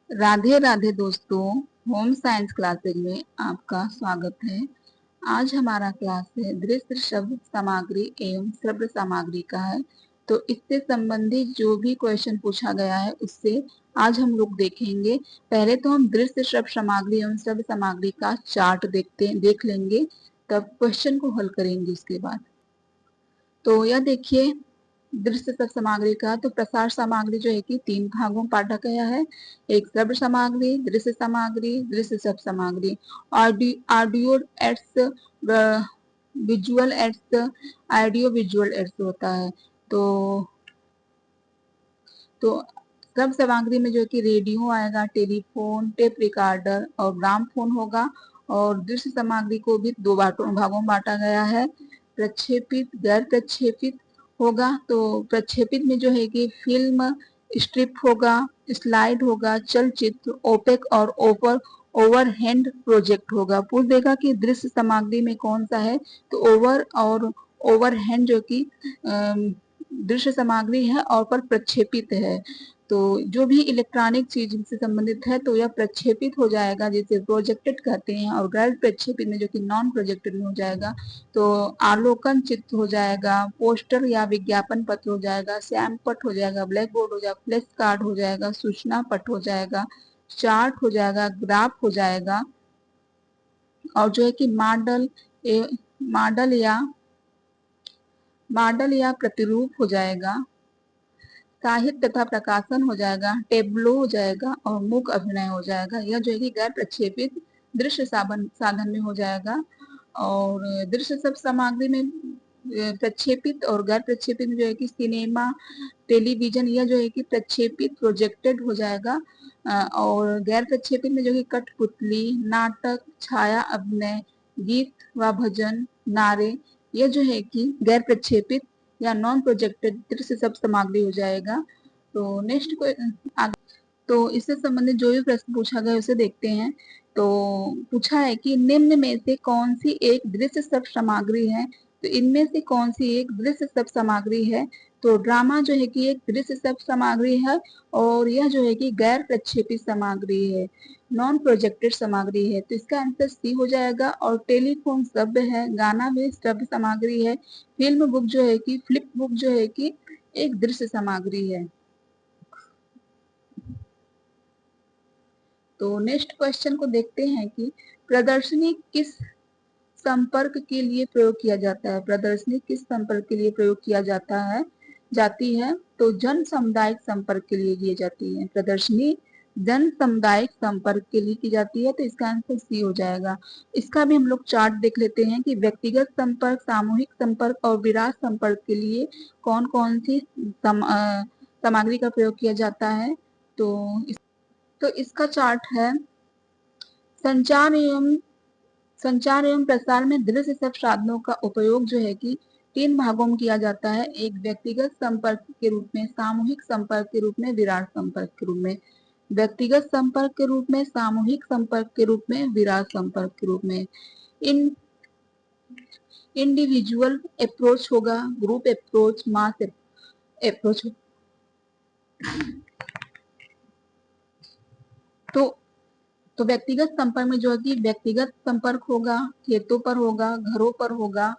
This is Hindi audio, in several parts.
राधे राधे दोस्तों, होम साइंस क्लासेज में आपका स्वागत है। आज हमारा क्लास है दृश्य शब्द सामग्री एवं श्रव्य सामग्री का है। तो इससे संबंधित जो भी क्वेश्चन पूछा गया है उससे आज हम लोग देखेंगे। पहले तो हम दृश्य शब्द सामग्री एवं श्रव्य सामग्री का चार्ट देख लेंगे, तब क्वेश्चन को हल करेंगे उसके बाद। तो यह देखिए दृश्य सब सामग्री का, तो प्रसार सामग्री जो है कि 3 भागों में बांटा गया है। एक श्रव्य सामग्री, दृश्य सामग्री, दृश्य सब सामग्री। Audio aids, visual aids, audio visual aids होता है। तो सब सामग्री में जो है कि रेडियो आएगा, टेलीफोन, टेप रिकॉर्डर और ग्रामफोन होगा। और दृश्य सामग्री को भी 2 भागों में बांटा गया है, प्रक्षेपित, गैर प्रक्षेपित होगा। तो प्रक्षेपित में जो है कि फिल्म, स्ट्रिप होगा, स्लाइड होगा, चलचित्र, ओपेक और ओवरहेड प्रोजेक्ट होगा। पूछ देगा कि दृश्य सामग्री में कौन सा है, तो ओवर और ओवरहेड जो कि दृश्य सामग्री है और पर प्रक्षेपित है। तो जो भी इलेक्ट्रॉनिक चीज से संबंधित है तो यह प्रक्षेपित हो जाएगा, जिसे प्रोजेक्टेड कहते हैं। और गैर प्रक्षेपित में जो कि नॉन प्रोजेक्टेड में हो जाएगा, तो आलोकन चित्र हो जाएगा, पोस्टर या विज्ञापन पत्र हो जाएगा, श्याम पट हो जाएगा, ब्लैक बोर्ड हो जाएगा, फ्लैश कार्ड हो जाएगा, सूचना पट हो जाएगा, चार्ट हो जाएगा, ग्राफ हो जाएगा। और जो है कि मॉडल या प्रतिरूप हो जाएगा, साहित्य तथा प्रकाशन हो जाएगा, टेब्लो हो जाएगा और मूक अभिनय हो जाएगा। यह जो है कि गैर प्रक्षेपित दृश्य साधन में हो जाएगा। और दृश्य सब सामग्री में प्रक्षेपित और गैर प्रक्षेपित जो है कि सिनेमा, टेलीविजन, यह जो है कि प्रक्षेपित प्रोजेक्टेड हो जाएगा। और गैर प्रक्षेपित में जो कि कठपुतली, नाटक, छाया अभिनय, गीत व भजन, नारे, यह जो है कि गैर प्रक्षेपित या नॉन प्रोजेक्टेड दृश्य सब सामग्री हो जाएगा। तो नेक्स्ट को तो इससे संबंधित जो भी प्रश्न पूछा गया उसे देखते हैं। तो पूछा है कि निम्न में से कौन सी एक दृश्य सब सामग्री है, तो इनमें से कौन सी एक दृश्य सब सामग्री है। तो ड्रामा जो है कि एक दृश्य सब सामग्री है और यह जो है कि गैर प्रक्षेपित सामग्री है, नॉन प्रोजेक्टेड सामग्री है। तो इसका आंसर सी हो जाएगा। और टेलीफोन शब्द है, गाना भी शब्द सामग्री है, फिल्म बुक जो है कि फ्लिप बुक जो है कि एक दृश्य सामग्री है। तो नेक्स्ट क्वेश्चन को देखते हैं कि प्रदर्शनी किस संपर्क के लिए प्रयोग किया जाता है। प्रदर्शनी किस संपर्क के लिए प्रयोग किया जाती है, तो जन सामुदायिक संपर्क के लिए की जाती है। प्रदर्शनी जन सामुदायिक संपर्क के लिए की जाती है, तो इसका आंसर सी हो जाएगा। इसका भी हम लोग चार्ट देख लेते हैं कि व्यक्तिगत संपर्क, सामूहिक संपर्क और विराट संपर्क के लिए कौन कौन सी सामग्री का प्रयोग किया जाता है। तो इसका चार्ट है, संचार एवं प्रसार में दृश्य सब साधनों का उपयोग जो है कि 3 भागों में किया जाता है। एक व्यक्तिगत संपर्क के रूप में, सामूहिक संपर्क के रूप में, विराट संपर्क के रूप में। व्यक्तिगत संपर्क के रूप में, सामूहिक संपर्क के रूप में, विराट संपर्क के रूप में। इन इंडिविजुअल अप्रोच होगा, ग्रुप अप्रोच, मास अप्रोच। तो व्यक्तिगत संपर्क में जो है कि व्यक्तिगत संपर्क होगा, खेतों पर होगा, घरों पर होगा,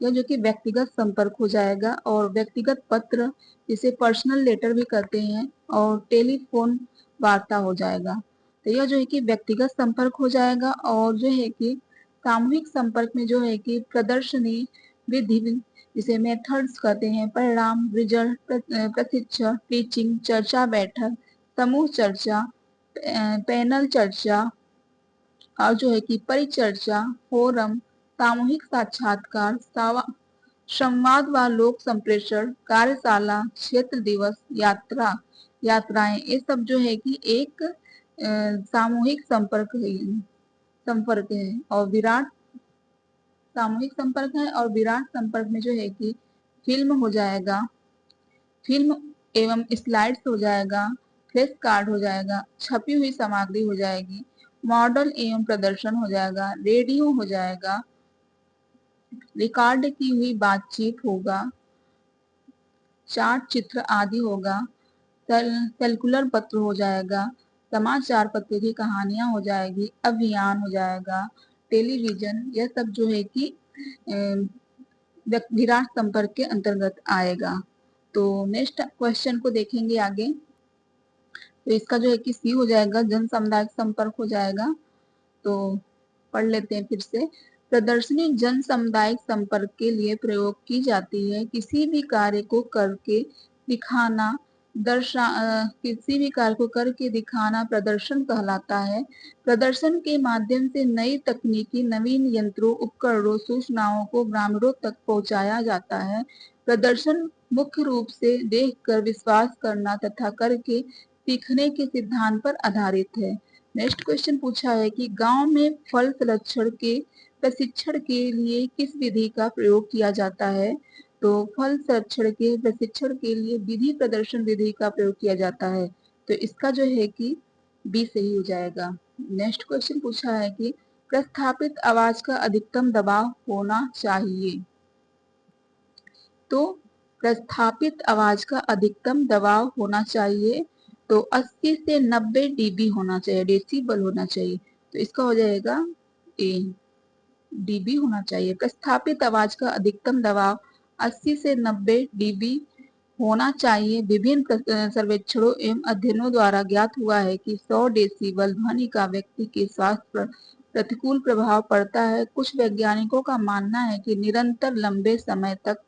या जो कि व्यक्तिगत संपर्क हो जाएगा। और व्यक्तिगत पत्र, जिसे पर्सनल लेटर भी कहते हैं, और टेलीफोन वार्ता हो जाएगा। तो यह जो है कि व्यक्तिगत संपर्क हो जाएगा। और जो है कि सामूहिक संपर्क में जो है कि प्रदर्शनी, विधि, जिसे मेथड्स कहते हैं, परिणाम, रिजल्ट, प्रशिक्षण, टीचिंग, चर्चा बैठक, समूह चर्चा, पैनल चर्चा, और जो है कि परिचर्चा, फोरम, सामूहिक साक्षात्कार, संवाद व लोक संप्रेषण, कार्यशाला, क्षेत्र दिवस, यात्राएं, ये सब जो है कि एक सामूहिक संपर्क है। और विराट सामूहिक संपर्क है। और विराट संपर्क में जो है कि फिल्म हो जाएगा, फिल्म एवं स्लाइड्स हो जाएगा, फ्लैश कार्ड हो जाएगा, छपी हुई सामग्री हो जाएगी, मॉडल एवं प्रदर्शन हो जाएगा, रेडियो हो जाएगा, रिकॉर्ड की हुई बातचीत होगा, चार्ट, चित्र आदि होगा, कैलकुलर पत्र हो जाएगा, समाचार पत्र की कहानियां हो जाएगी, अभियान हो जाएगा, टेलीविजन, यह सब जो है कि विराट संपर्क के अंतर्गत आएगा। तो नेक्स्ट क्वेश्चन को देखेंगे आगे। तो इसका जो है कि सी हो जाएगा, जन सामुदायिक संपर्क हो जाएगा। तो पढ़ लेते हैं फिर से। प्रदर्शनी जन सामुदायिक संपर्क के लिए प्रयोग की जाती है। किसी भी कार्य को करके दिखाना किसी भी कार्य को करके दिखाना प्रदर्शन कहलाता है। प्रदर्शन के माध्यम से नई तकनीकी, नवीन यंत्रों, उपकरणों, सूचनाओं को ग्रामीणों तक पहुंचाया जाता है। प्रदर्शन मुख्य रूप से देखकर विश्वास करना तथा करके सीखने के सिद्धांत पर आधारित है। नेक्स्ट क्वेश्चन पूछा है कि गांव में फल संरक्षण के प्रशिक्षण के लिए किस विधि का प्रयोग किया जाता है। तो फल संरक्षण के प्रशिक्षण के लिए विधि प्रदर्शन विधि का प्रयोग किया जाता है। तो इसका जो है कि बी सही हो जाएगा। नेक्स्ट क्वेश्चन पूछा है कि प्रस्थापित आवाज का अधिकतम दबाव होना चाहिए। तो प्रस्थापित आवाज का अधिकतम दबाव होना चाहिए तो 80 से 90 डीबी होना चाहिए, डेसिबल होना चाहिए। तो इसका हो जाएगा ए, डीबी होना चाहिए। प्रस्थापित आवाज का अधिकतम दबाव 80 से 90 डीबी होना चाहिए। विभिन्न सर्वेक्षणों एवं अध्ययनों द्वारा ज्ञात हुआ है कि 100 डेसिबल ध्वनि का व्यक्ति के स्वास्थ्य पर प्रतिकूल प्रभाव पड़ता है। कुछ वैज्ञानिकों का मानना है कि निरंतर लंबे समय तक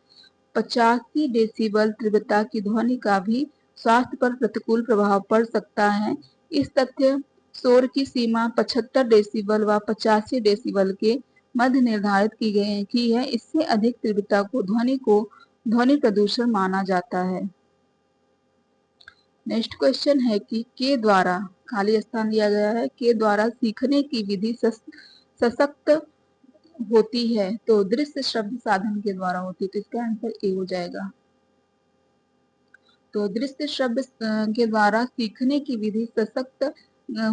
85 डेसिबल तीव्रता की ध्वनि का भी स्वास्थ्य पर प्रतिकूल प्रभाव पड़ सकता है। इस तथ्य शोर की सीमा 75 डेसिबल व 85 डेसिबल के मध्य निर्धारित की है। इससे अधिक तीव्रता को ध्वनि प्रदूषण माना जाता है। नेक्स्ट क्वेश्चन है कि के द्वारा, खाली स्थान दिया गया है, के द्वारा सीखने की विधि सशक्त होती है। तो दृश्य शब्द साधन के द्वारा होती है। तो इसका आंसर ए हो जाएगा। तो दृश्य शब्द के द्वारा सीखने की विधि सशक्त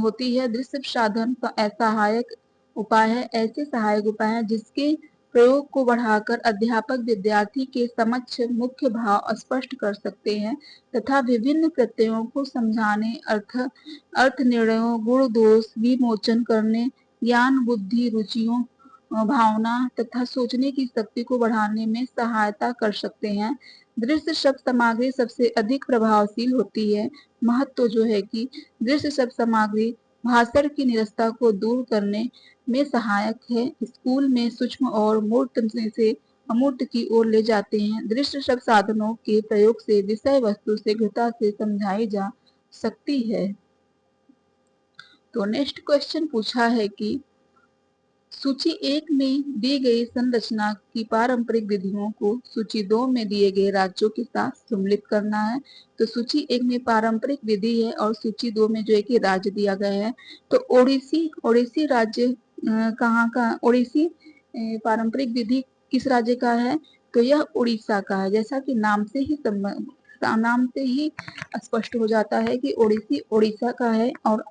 होती है। दृश्य साधन का सहायक उपाय है, ऐसे सहायक उपाय है जिसके प्रयोग को बढ़ाकर अध्यापक विद्यार्थी के समक्ष मुख्य भाव स्पष्ट कर सकते हैं तथा विभिन्न प्रत्ययों को समझाने, अर्थ निर्णयों, गुण दोष विमोचन करने, ज्ञान, बुद्धि, रुचियों, भावना तथा सोचने की शक्ति को बढ़ाने में सहायता कर सकते हैं। दृश्य शब्द सामग्री सबसे अधिक प्रभावशील होती है। महत्व जो है कि दृश्य शब्द सामग्री भाषण की निरस्ता को दूर करने में सहायक है। स्कूल में सूक्ष्म और मूर्त से अमूर्त की ओर ले जाते हैं। दृश्य शब्द साधनों के प्रयोग से विषय वस्तु शीघ्रता से समझाई जा सकती है। तो नेक्स्ट क्वेश्चन पूछा है कि सूची 1 में दी गई संरचना की पारंपरिक विधियों को सूची 2 में दिए गए राज्यों के साथ सम्मिलित करना है। तो सूची 1 में पारंपरिक विधि है और सूची 2 में जो है कि राज्य दिया गया है। तो ओडिसी राज्य कहाँ का, ओडिसी पारंपरिक विधि किस राज्य का है। तो यह उड़ीसा का है। जैसा कि नाम से ही स्पष्ट हो जाता है कि ओडिसी उड़ीसा का है। और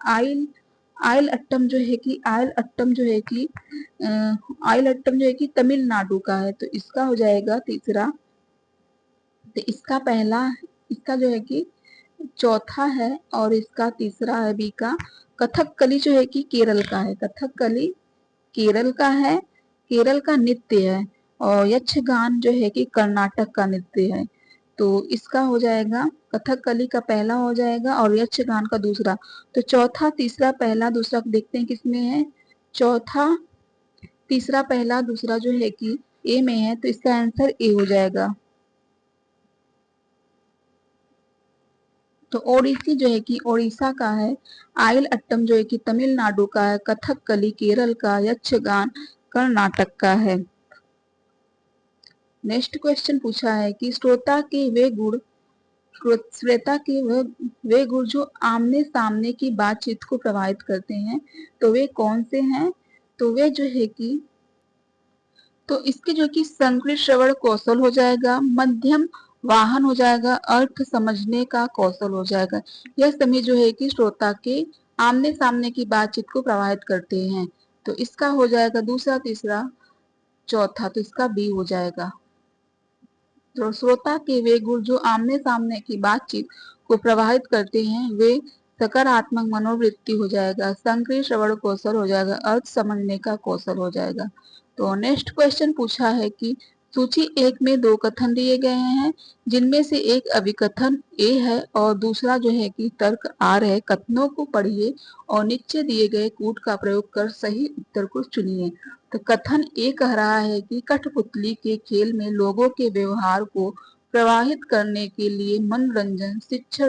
आयल अट्टम जो है कि तमिलनाडु का है। तो इसका हो जाएगा तीसरा। तो इसका जो है कि चौथा है और इसका तीसरा है बी का। कथकली जो है कि केरल का है। कथकली केरल का है, केरल का नृत्य है। और यक्षगान जो है कि कर्नाटक का नृत्य है। तो इसका हो जाएगा कथकली का पहला हो जाएगा और यक्षगान का दूसरा। तो चौथा, तीसरा, पहला, दूसरा देखते हैं किसमें है। चौथा, तीसरा, पहला, दूसरा जो है कि ए में है। तो इसका आंसर ए हो जाएगा। तो ओडिसी जो है कि ओडिशा का है, आयल अट्टम जो है कि तमिलनाडु का है, कथकली केरल का, यक्षगान कर्नाटक का है। नेक्स्ट क्वेश्चन पूछा है कि श्रोता के वे गुण जो आमने सामने की बातचीत को प्रभावित करते हैं। तो वे कौन से हैं। तो वे जो है कि, तो इसके जो कि संकृत श्रवण कौशल हो जाएगा, मध्यम वाहन हो जाएगा, अर्थ समझने का कौशल हो जाएगा। यह सभी जो है कि श्रोता के आमने सामने की बातचीत को प्रभावित करते हैं। तो इसका हो जाएगा दूसरा, तीसरा, चौथा। तो इसका बी हो जाएगा। तो श्रोता के वे गुण जो आमने सामने की बातचीत को प्रभावित करते हैं वे सकारात्मक मनोवृत्ति हो जाएगा, संक्रिय श्रवण कौशल हो जाएगा, अर्थ समझने का कौशल हो जाएगा। तो नेक्स्ट क्वेश्चन पूछा है कि सूची 1 में 2 कथन दिए गए हैं, जिनमें से एक अभिकथन ए है और दूसरा जो है कि तर्क आर है। कथनों को पढ़िए और नीचे दिए गए कूट का प्रयोग कर सही उत्तर को चुनिए। तो कथन ए कह रहा है कि कठपुतली के खेल में लोगों के व्यवहार को प्रवाहित करने के लिए मनोरंजन शिक्षण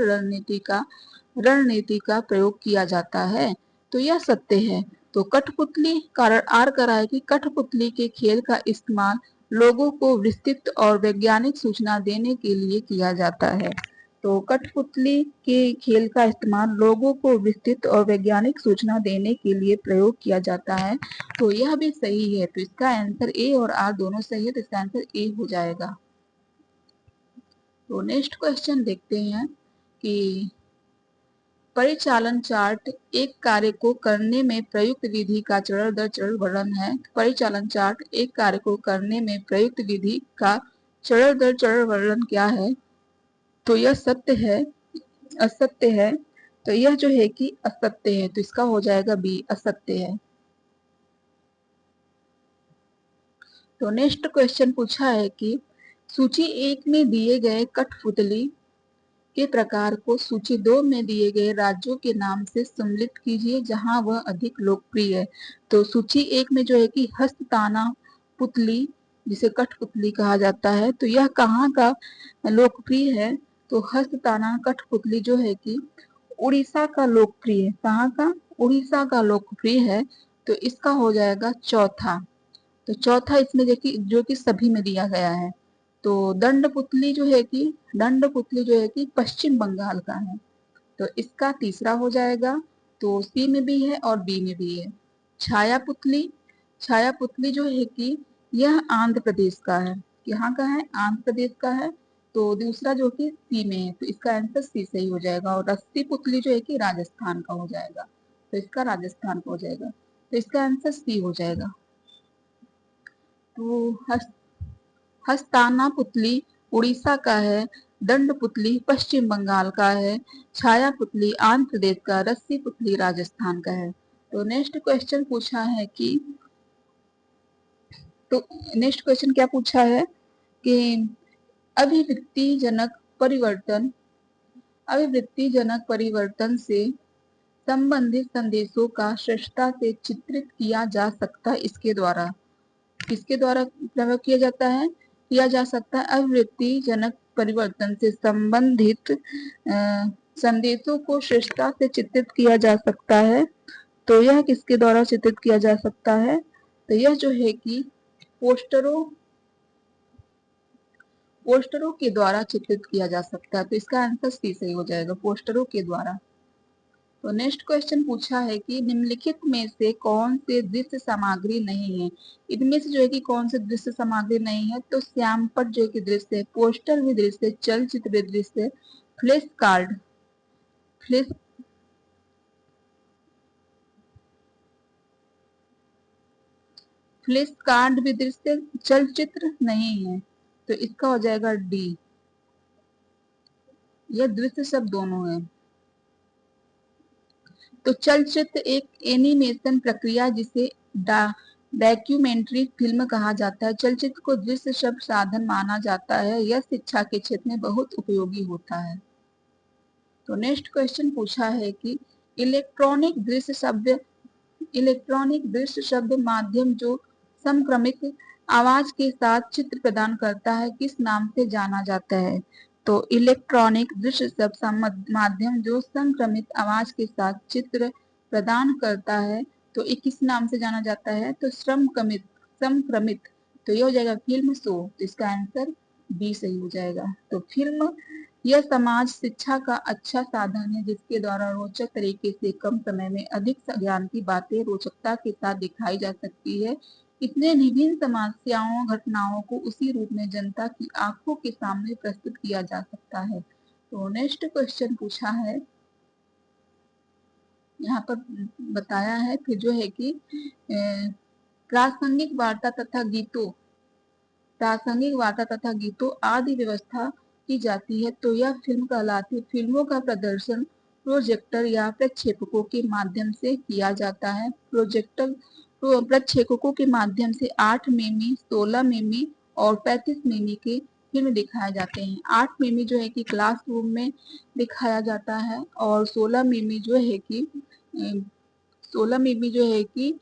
रणनीति का प्रयोग किया जाता है। तो यह सत्य है। तो कठपुतली कारण आर कह रहा है कि कठपुतली के खेल का इस्तेमाल लोगों को विस्तृत और वैज्ञानिक सूचना देने के लिए किया जाता है। तो कठपुतली के खेल का इस्तेमाल लोगों को विस्तृत और वैज्ञानिक सूचना देने के लिए प्रयोग किया जाता है। तो यह भी सही है। तो इसका आंसर ए और आर दोनों सही है। तो इसका आंसर ए हो जाएगा। तो नेक्स्ट क्वेश्चन देखते हैं कि परिचालन चार्ट एक कार्य को करने में प्रयुक्त विधि का चरण दर चरण वर्णन है। परिचालन चार्ट एक कार्य को करने में प्रयुक्त विधि का चरण दर चरण वर्णन क्या है? तो यह सत्य है, असत्य है। तो यह जो है कि असत्य है। तो इसका हो जाएगा बी, असत्य है। तो नेक्स्ट क्वेश्चन पूछा है कि सूची 1 में दिए गए कठपुतली के प्रकार को सूची 2 में दिए गए राज्यों के नाम से सम्मिलित कीजिए जहां वह अधिक लोकप्रिय है। तो सूची 1 में जो है कि हस्तताना पुतली, जिसे कठपुतली कहा जाता है, तो यह कहाँ का लोकप्रिय है? तो हस्तताना कठपुतली जो है कि उड़ीसा का लोकप्रिय है। कहाँ का? उड़ीसा का लोकप्रिय है। तो इसका हो जाएगा चौथा। तो चौथा इसमें जो कि सभी में दिया गया है। तो दंडपुतली जो है कि पश्चिम बंगाल का है। तो इसका तीसरा हो जाएगा। तो सी में भी है और बी में भी है। छाया पुतली जो है कि यह आंध्र प्रदेश का है। यहाँ का है? आंध्र प्रदेश का है। तो दूसरा जो कि सी में है। तो इसका आंसर सी सही हो जाएगा। और रस्सी पुतली जो है कि राजस्थान का हो जाएगा। तो इसका राजस्थान का हो जाएगा। तो इसका आंसर सी हो जाएगा। तो हस्ताना पुतली उड़ीसा का है, दंड पुतली पश्चिम बंगाल का है, छाया पुतली आंध्र प्रदेश का, रस्सी पुतली राजस्थान का है। तो नेक्स्ट क्वेश्चन पूछा है कि तो नेक्स्ट क्वेश्चन क्या पूछा है कि अभिवृत्तिजनक परिवर्तन से संबंधित संदेशों का श्रेष्ठता से चित्रित किया जा सकता है इसके द्वारा। किसके द्वारा प्रयोग किया जा सकता है? अभिवृत्तिजनक परिवर्तन से संबंधित संदेशों को श्रेष्ठता से चित्रित किया जा सकता है। तो यह किसके द्वारा चित्रित किया जा सकता है? तो यह जो है कि पोस्टरों के द्वारा चित्रित किया जा सकता है। तो इसका आंसर सी सही हो जाएगा, पोस्टरों के द्वारा। तो नेक्स्ट क्वेश्चन पूछा है कि निम्नलिखित में से कौन से दृश्य सामग्री नहीं है? इनमें से जो है कि कौन से दृश्य सामग्री नहीं है? तो श्यामपट्ट जो कि दृश्य है, पोस्टर भी दृश्य है, चलचित्र भी दृश्य है, फ्लैश कार्ड भी दृश्य, चलचित्र नहीं है। तो इसका हो जाएगा डी। यह दृश्य शब्द दोनों है। तो चलचित्र एक एनिमेशन प्रक्रिया जिसे डॉक्यूमेंट्री फिल्म कहा जाता है। चलचित्र को दृश्य शब्द साधन माना जाता है। यह शिक्षा के क्षेत्र में बहुत उपयोगी होता है। तो नेक्स्ट क्वेश्चन पूछा है कि इलेक्ट्रॉनिक दृश्य शब्द माध्यम जो समक्रमित आवाज के साथ चित्र प्रदान करता है किस नाम से जाना जाता है? तो इलेक्ट्रॉनिक दृश्य शब्द माध्यम जो संक्रमित आवाज के साथ चित्र प्रदान करता है, तो ये किस नाम से जाना जाता है? तो समक्रमित। तो ये हो जाएगा फिल्म शो। तो इसका आंसर बी सही हो जाएगा। तो फिल्म यह समाज शिक्षा का अच्छा साधन है जिसके द्वारा रोचक तरीके से कम समय में अधिक ज्ञान की बातें रोचकता के साथ दिखाई जा सकती है। इसने विभिन्न समस्याओं घटनाओं को उसी रूप में जनता की आंखों के सामने प्रस्तुत किया जा सकता है। तो नेक्स्ट क्वेश्चन पूछा है, यहाँ पर बताया है कि जो है कि प्रासंगिक वार्ता तथा गीतों आदि व्यवस्था की जाती है। तो यह फिल्म कहलाती है। फिल्मों का प्रदर्शन प्रोजेक्टर या प्रक्षेपकों के माध्यम से किया जाता है। प्रोजेक्टर प्रक्षेपकों के माध्यम से 8 मिमी, 16 मिमी और 35 मिमी के फिल्म दिखाए जाते हैं। 8 मिमी जो है कि क्लासरूम में दिखाया जाता है और 16 मिमी जो है कि 16 मिमी जो है कि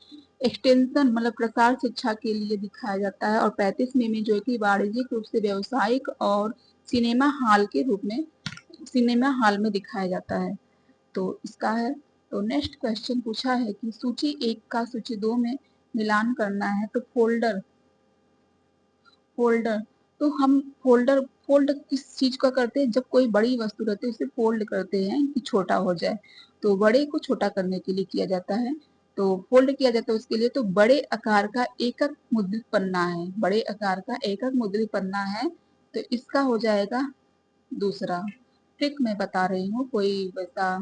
एक्सटेंशन मतलब प्रसार शिक्षा के लिए दिखाया जाता है और 35 मिमी जो है कि वाणिज्यिक रूप से व्यावसायिक और सिनेमा हॉल के रूप में सिनेमा हॉल में दिखाया जाता है। तो इसका है। तो नेक्स्ट क्वेश्चन पूछा है कि सूची 1 का सूची 2 में मिलान करना है। तो फोल्डर फोल्डर तो हम फोल्ड किस चीज का करते हैं, जब कोई बड़ी वस्तु रहती है उसे फोल्ड करते हैं कि छोटा हो जाए। तो बड़े को छोटा करने के लिए किया जाता है, तो फोल्ड किया जाता है उसके लिए। तो बड़े आकार का एकक मुद्रित पन्ना है, बड़े आकार का एकक मुद्रित पन्ना है, तो इसका हो जाएगा दूसरा। ट्रिक मैं बता रही हूँ, कोई वैसा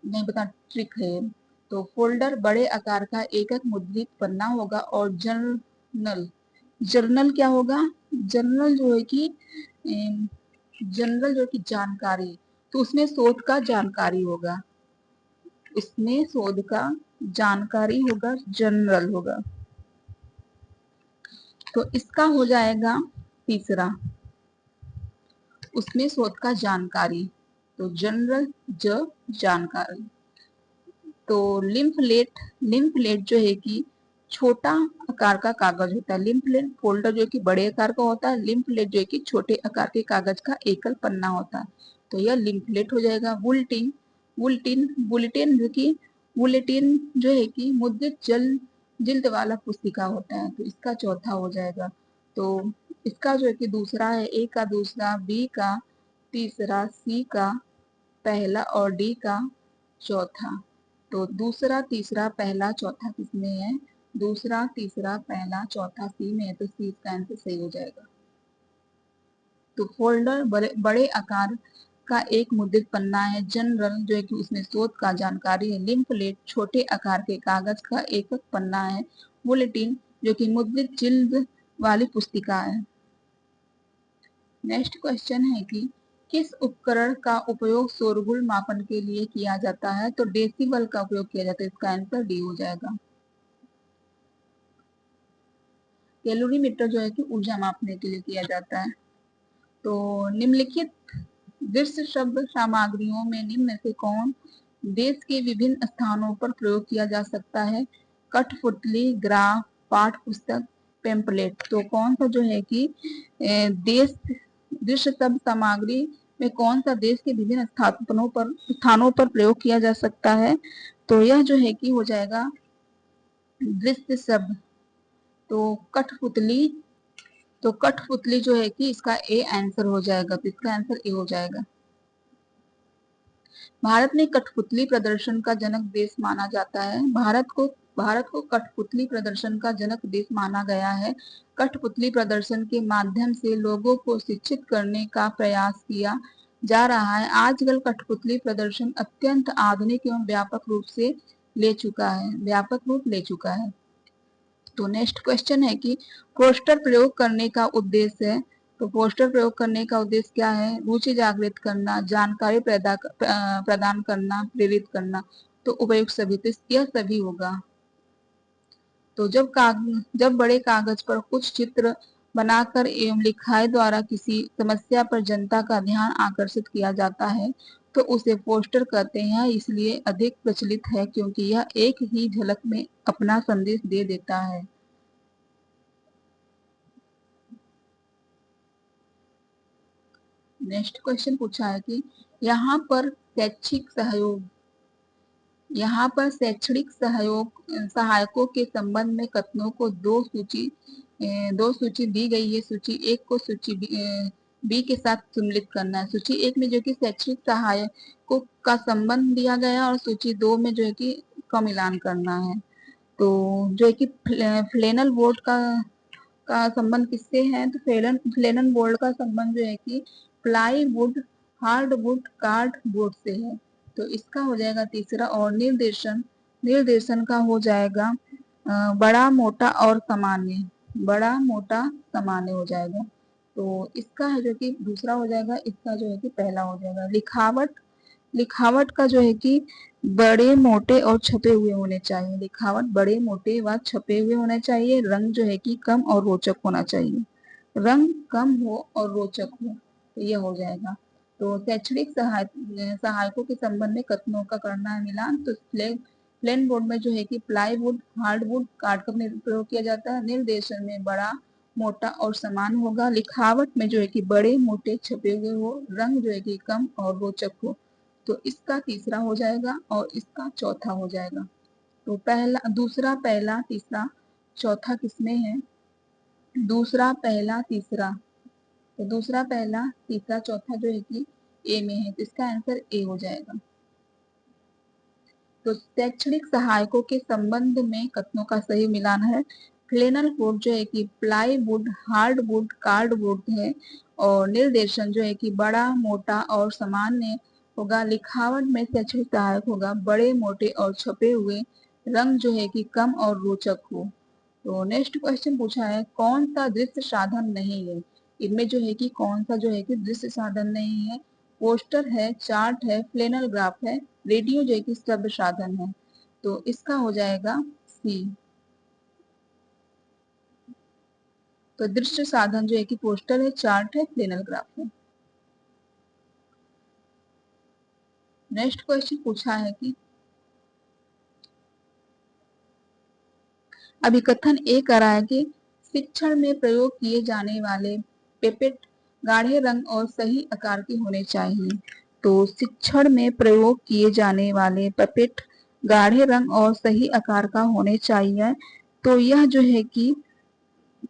नहीं बता, ट्रिक है। तो फोल्डर बड़े आकार का एकक मुद्रित पन्ना होगा और जर्नल जर्नल क्या होगा, जर्नल जो है कि जनरल जो कि जानकारी, तो उसमें शोध का जानकारी होगा, इसमें शोध का जानकारी होगा, जनरल होगा। तो इसका हो जाएगा तीसरा, उसमें शोध का जानकारी, तो जनरल जानकारी। तो लिम्फलेट जो है कि छोटा आकार का कागज होता है। लिम्फलेट फोल्डर जो कि बड़े आकार का होता है, लिम्फलेट जो है कि छोटे आकार के कागज का एकल पन्ना होता है, तो यह लिम्फलेट हो जाएगा। बुलेटिन बुलेटिन बुलेटिन जो कि बुलेटिन जो है कि मुद्रित जिल्द वाला पुस्तिका होता है, तो इसका चौथा हो जाएगा। तो इसका जो है कि दूसरा है, ए का दूसरा, बी का तीसरा, सी का पहला और डी का चौथा। तो दूसरा, तीसरा, पहला, चौथा किसमें है, दूसरा, तीसरा, पहला, चौथा सी में है, तो सी इसका आंसर सही हो जाएगा। तो फोल्डर बड़े आकार का एक मुद्रित पन्ना है। जनरल जो है कि उसमें शोध का जानकारी है। लिम्फलेट छोटे आकार के कागज का एकक पन्ना है। बुलेटिन जो कि मुद्रित जिल्द वाली पुस्तिका है। नेक्स्ट क्वेश्चन है कि किस उपकरण का उपयोग शोरगुल मापन के लिए किया जाता है। तो डेसिबल का उपयोग किया जाता है, इसका आंसर डी हो जाएगा। कैलोरीमीटर जो है कि ऊर्जा मापने के लिए किया जाता है। तो निम्नलिखित दृश्य शब्द सामग्रियों में निम्न में से कौन देश के विभिन्न स्थानों पर प्रयोग किया जा सकता है। कठपुतली, ग्राफ, पाठ पुस्तक, पेम्पलेट। तो कौन सा जो है कि देश दृश्य शब्द सामग्री में कौन सा देश के विभिन्न स्थानों पर प्रयोग किया जा सकता है। तो यह जो है कि हो जाएगा दृश्य शब्द। तो कठपुतली, तो कठपुतली जो है कि इसका ए आंसर हो जाएगा, तो इसका आंसर ए हो जाएगा। भारत में कठपुतली प्रदर्शन का जनक देश माना जाता है। भारत को कठपुतली प्रदर्शन का जनक देश माना गया है। कठपुतली प्रदर्शन के माध्यम से लोगों को शिक्षित करने का प्रयास किया जा रहा है। आजकल कठपुतली प्रदर्शन अत्यंत आधुनिक एवं व्यापक रूप ले चुका है। तो नेक्स्ट क्वेश्चन है कि पोस्टर प्रयोग करने का उद्देश्य है। तो पोस्टर प्रयोग करने का उद्देश्य क्या है, रुचि जागृत करना, जानकारी प्रदान करना, प्रेरित करना। तो उपयुक्त सभी, तो यह सभी होगा। तो जब बड़े कागज पर कुछ चित्र बनाकर एवं लिखाई द्वारा किसी समस्या पर जनता का ध्यान आकर्षित किया जाता है तो उसे पोस्टर कहते हैं। इसलिए अधिक प्रचलित है क्योंकि यह एक ही झलक में अपना संदेश दे देता है। नेक्स्ट क्वेश्चन पूछा है कि यहाँ पर शैक्षणिक सहायकों के संबंध में कथनों को दो सूची दी गई है। सूची एक को सूची बी के साथ सम्मिलित करना है। सूची एक में जो कि शैक्षणिक सहायकों का संबंध दिया गया और सूची दो में जो है कि का मिलान करना है। तो जो है कि फ्लेनल बोर्ड का संबंध किससे है, तो फ्लेनन बोर्ड का संबंध जो है कि प्लाईवुड, हार्डवुड, कार्डबोर्ड से है। तो इसका हो जाएगा तीसरा। और निर्देशन का हो जाएगा बड़ा, मोटा और सामान्य, बड़ा, मोटा, सामान्य हो जाएगा। तो इसका है जो कि दूसरा हो जाएगा, इसका जो है कि पहला हो जाएगा। लिखावट लिखावट का जो है कि बड़े मोटे और छपे हुए होने चाहिए। लिखावट बड़े मोटे व छपे हुए होने चाहिए। रंग जो है कि कम और रोचक होना चाहिए। रंग कम हो और रोचक हो तो यह हो जाएगा। तो शैक्षणिक सहायकों के संबंध में कथनों का करना है मिलान। तो प्लेन बोर्ड में जो है कि प्लाईवुड, हार्डवुड, कार्ड का प्रयोग किया जाता है। निर्देशन में बड़ा, मोटा और समान होगा। लिखावट में जो है कि बड़े, मोटे, छपे हुए हो। रंग जो है कि कम और रोचक हो। तो इसका तीसरा हो जाएगा और इसका चौथा हो जाएगा। तो पहला, दूसरा, पहला, तीसरा, चौथा किसमें है? दूसरा, पहला, तीसरा। तो दूसरा, पहला, तीसरा, चौथा जो है कि ए में है। तो इसका आंसर ए हो जाएगा। तो शैक्षणिक सहायकों के संबंध में कथनों का सही मिलान है। फ्लेनल बोर्ड जो है कि प्लाईवुड, हार्डवुड, कार्डवुड है। और निर्देशन जो है कि बड़ा, मोटा और सामान्य होगा। लिखावट में शैक्षणिक सहायक होगा बड़े, मोटे और छपे हुए। रंग जो है कि कम और रोचक हो। तो नेक्स्ट क्वेश्चन पूछा है कौन सा दृश्य साधन नहीं है? इनमें जो है कि कौन सा जो है कि दृश्य साधन नहीं है? पोस्टर है, चार्ट है, फ्लेनल ग्राफ है, रेडियो जो है कि श्रव्य साधन है। तो इसका हो जाएगा सी। तो दृश्य साधन जो है कि पोस्टर है, चार्ट है, फ्लेनल ग्राफ है। नेक्स्ट क्वेश्चन पूछा है कि अभिकथन ए करा है कि शिक्षण में प्रयोग किए जाने वाले पेपेट गाढ़े रंग और सही आकार के होने चाहिए। तो शिक्षण में प्रयोग किए जाने वाले पेपेट गाढ़े रंग और सही आकार का होने चाहिए। तो यह जो है कि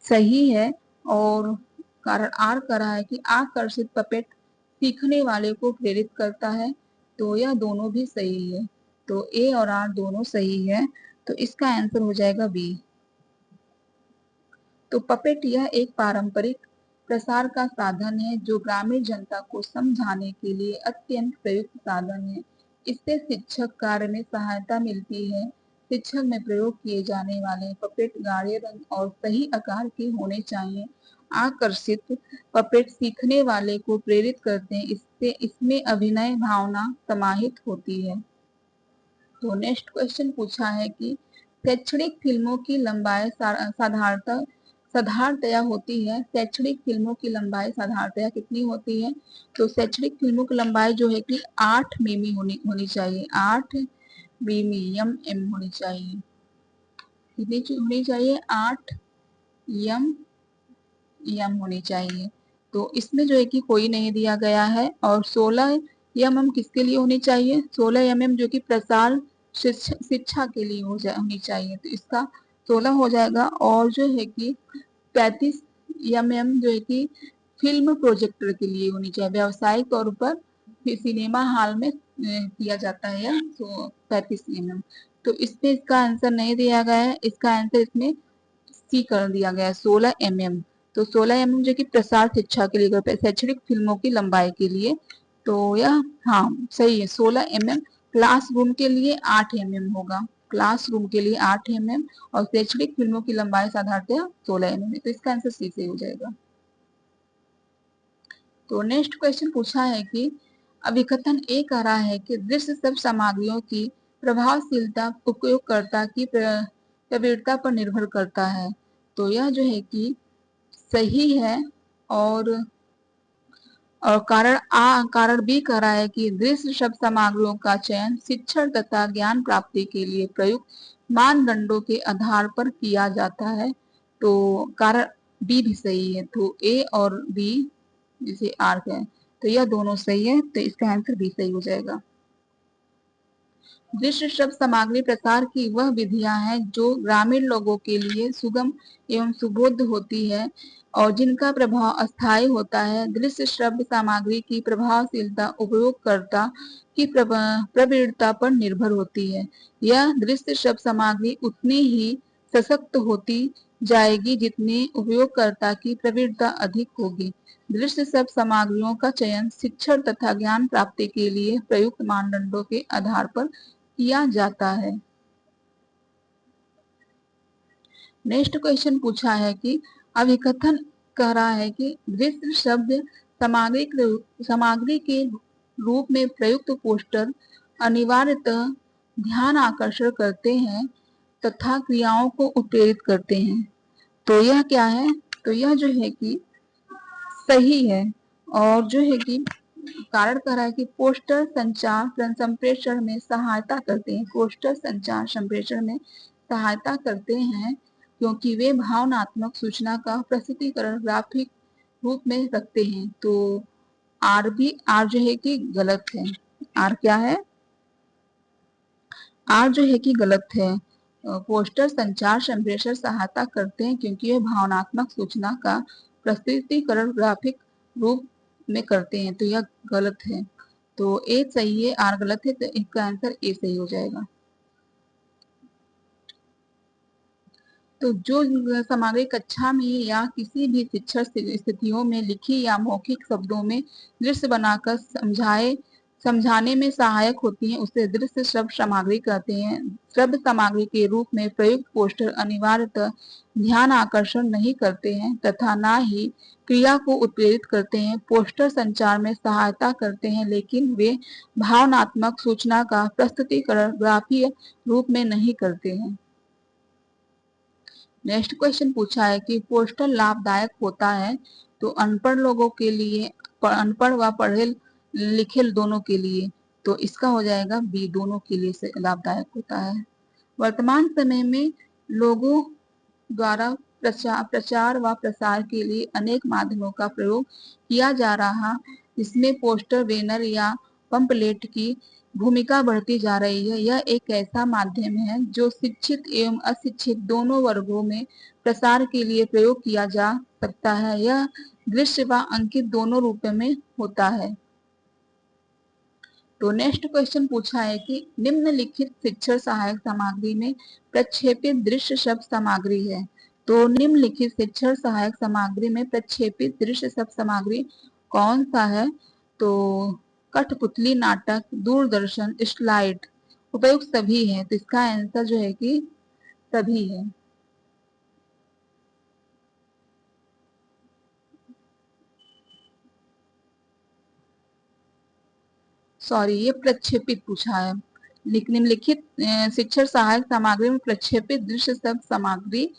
सही है। और कारण आर करा है कि आकर्षित पपेट सीखने वाले को प्रेरित करता है। तो यह दोनों भी सही है। तो ए और आर दोनों सही है। तो इसका आंसर हो जाएगा बी। तो पपेट यह एक पारंपरिक प्रसार का साधन है जो ग्रामीण जनता को समझाने के लिए अत्यंत प्रयुक्त साधन है। इससे शिक्षक कार्य में सहायता मिलती है। शिक्षक में प्रयोग किए जाने वाले पपेट गाढ़े रंग और सही आकार के होने चाहिए। आकर्षित पपेट सीखने वाले को प्रेरित करते हैं। इससे इसमें अभिनय भावना समाहित होती है। तो नेक्स्ट क्वेश्चन पूछा है कि शैक्षणिक फिल्मों की लंबाई साधारणतया होती है। शैक्षणिक फिल्मों की लंबाई साधारणतया कितनी होती है? तो शैक्षणिक फिल्मों की लंबाई जो है कि 8 मिमी होनी चाहिए। 8 मिमी एम होनी चाहिए। कितनी होनी चाहिए? 8 एम होनी चाहिए। तो इसमें जो है कि कोई नहीं दिया गया है। और 16 एम किसके लिए होनी चाहिए? 16 एम जो कि प्रसार शिक्षा के लिए होनी चाहिए। तो इसका 16 हो जाएगा। और जो है कि 35 एम जो है कि फिल्म प्रोजेक्टर के लिए होनी चाहिए। व्यावसायिक तौर पर सिनेमा हॉल में किया जाता है यह। तो 35 एम। तो इसमें इसका आंसर नहीं दिया गया है। इसका आंसर इसमें सी कर दिया गया है 16 एम। तो 16 एम जो कि प्रसार शिक्षा के लिए, शैक्षणिक फिल्मों की लंबाई के लिए। तो यह हाँ सही है 16 एम। क्लासरूम के लिए 8 एम होगा। क्लासरूम के लिए 8 एम और शैक्षणिक फिल्मों की लंबाई साधारणतः 16 एम है। तो इसका आंसर सी से हो जाएगा। तो नेक्स्ट क्वेश्चन पूछा है कि अभिकथन ए कह रहा है कि दृश्य सब सामग्रियों की प्रभावशीलता उपयोगकर्ता की प्रवृत्ता पर निर्भर करता है। तो यह जो है कि सही है। और कारण बी कह रहा है कि दृश्य शब्द सामग्रियों का चयन शिक्षण तथा ज्ञान प्राप्ति के लिए प्रयुक्त मानदंडों के आधार पर किया जाता है। तो कारण बी भी सही है। तो ए और बी जिसे आर है तो यह दोनों सही है। तो इसका आंसर बी सही हो जाएगा। दृश्य शब्द सामग्री प्रसार की वह विधियां हैं जो ग्रामीण लोगों के लिए सुगम एवं सुबोध होती है और जिनका प्रभाव अस्थायी होता है। दृश्य शब्द सामग्री की प्रभावशीलता उपयोगकर्ता की प्रवृत्ता पर निर्भर होती है। यह दृश्य शब्द सामग्री उतनी ही सशक्त होती जाएगी जितनी उपयोगकर्ता की प्रवृत्ता अधिक होगी। दृश्य शब्द सामग्रियों का चयन शिक्षण तथा ज्ञान प्राप्ति के लिए प्रयुक्त मानदंडों के आधार पर किया जाता है। नेक्स्ट क्वेश्चन पूछा है कि अभिकथन कह रहा है कि दृश्य शब्द सामग्री के रूप में प्रयुक्त पोस्टर अनिवार्यतः ध्यान आकर्षण करते हैं तथा क्रियाओं को उत्प्रेरित करते हैं। तो यह क्या है? तो यह जो है कि सही है। और जो है कि कारण कह रहा है कि पोस्टर संचार संप्रेषण में सहायता करते हैं। पोस्टर संचार संप्रेषण में सहायता करते हैं क्योंकि वे भावनात्मक सूचना का प्रस्तुतिकरण ग्राफिक रूप में रखते हैं। तो आर जो है कि गलत है। आर क्या है? आर जो है कि गलत है। पोस्टर संचार संप्रेषण सहायता करते हैं क्योंकि वे भावनात्मक सूचना का प्रस्तुतिकरण ग्राफिक रूप में करते हैं। तो यह गलत है। तो ए सही है, आर गलत है, तो इसका आंसर ए सही हो जाएगा। तो जो सामग्री कक्षा में या किसी भी शिक्षण स्थितियों में लिखी या मौखिक शब्दों में दृश्य बनाकर समझाने में सहायक होती है उसे दृश्य श्रव्य सामग्री कहते हैं। श्रव्य सामग्री के रूप में प्रयुक्त पोस्टर अनिवार्यतः ध्यान आकर्षण नहीं करते हैं तथा न ही क्रिया को उत्प्रेरित करते हैं। पोस्टर संचार में सहायता करते हैं लेकिन वे भावनात्मक सूचना का प्रस्तुतिकरण ग्राफीय रूप में नहीं करते हैं। नेक्स्ट क्वेश्चन पूछा है कि पोस्टर लाभदायक होता है तो अनपढ़ लोगों के लिए, अनपढ़ व पढ़े लिखे दोनों के लिए। तो इसका हो जाएगा बी, दोनों के लिए से लाभदायक होता है। वर्तमान समय में लोगों द्वारा प्रचार व प्रसार के लिए अनेक माध्यमों का प्रयोग किया जा रहा, इसमें पोस्टर, बैनर या पंपलेट की भूमिका बढ़ती जा रही है। यह एक ऐसा माध्यम है जो शिक्षित एवं अशिक्षित दोनों वर्गों में प्रसार के लिए प्रयोग किया जा सकता है। यह दृश्य व अंकित दोनों रूपों में होता है। तो नेक्स्ट क्वेश्चन पूछा है कि निम्नलिखित शिक्षण सहायक सामग्री में प्रक्षेपित दृश्य शब्द सामग्री है। तो निम्नलिखित शिक्षण सहायक सामग्री में प्रक्षेपित दृश्य शब्द सामग्री कौन सा है? तो कठपुतली, नाटक, दूरदर्शन, स्लाइड उपयुक्त सभी है। तो इसका आंसर जो है कि सभी है। सॉरी, ये प्रक्षेपित पूछा है। निम्नलिखित शिक्षण सहायक सामग्री में प्रक्षेपित दृश्य शब्द सामग्री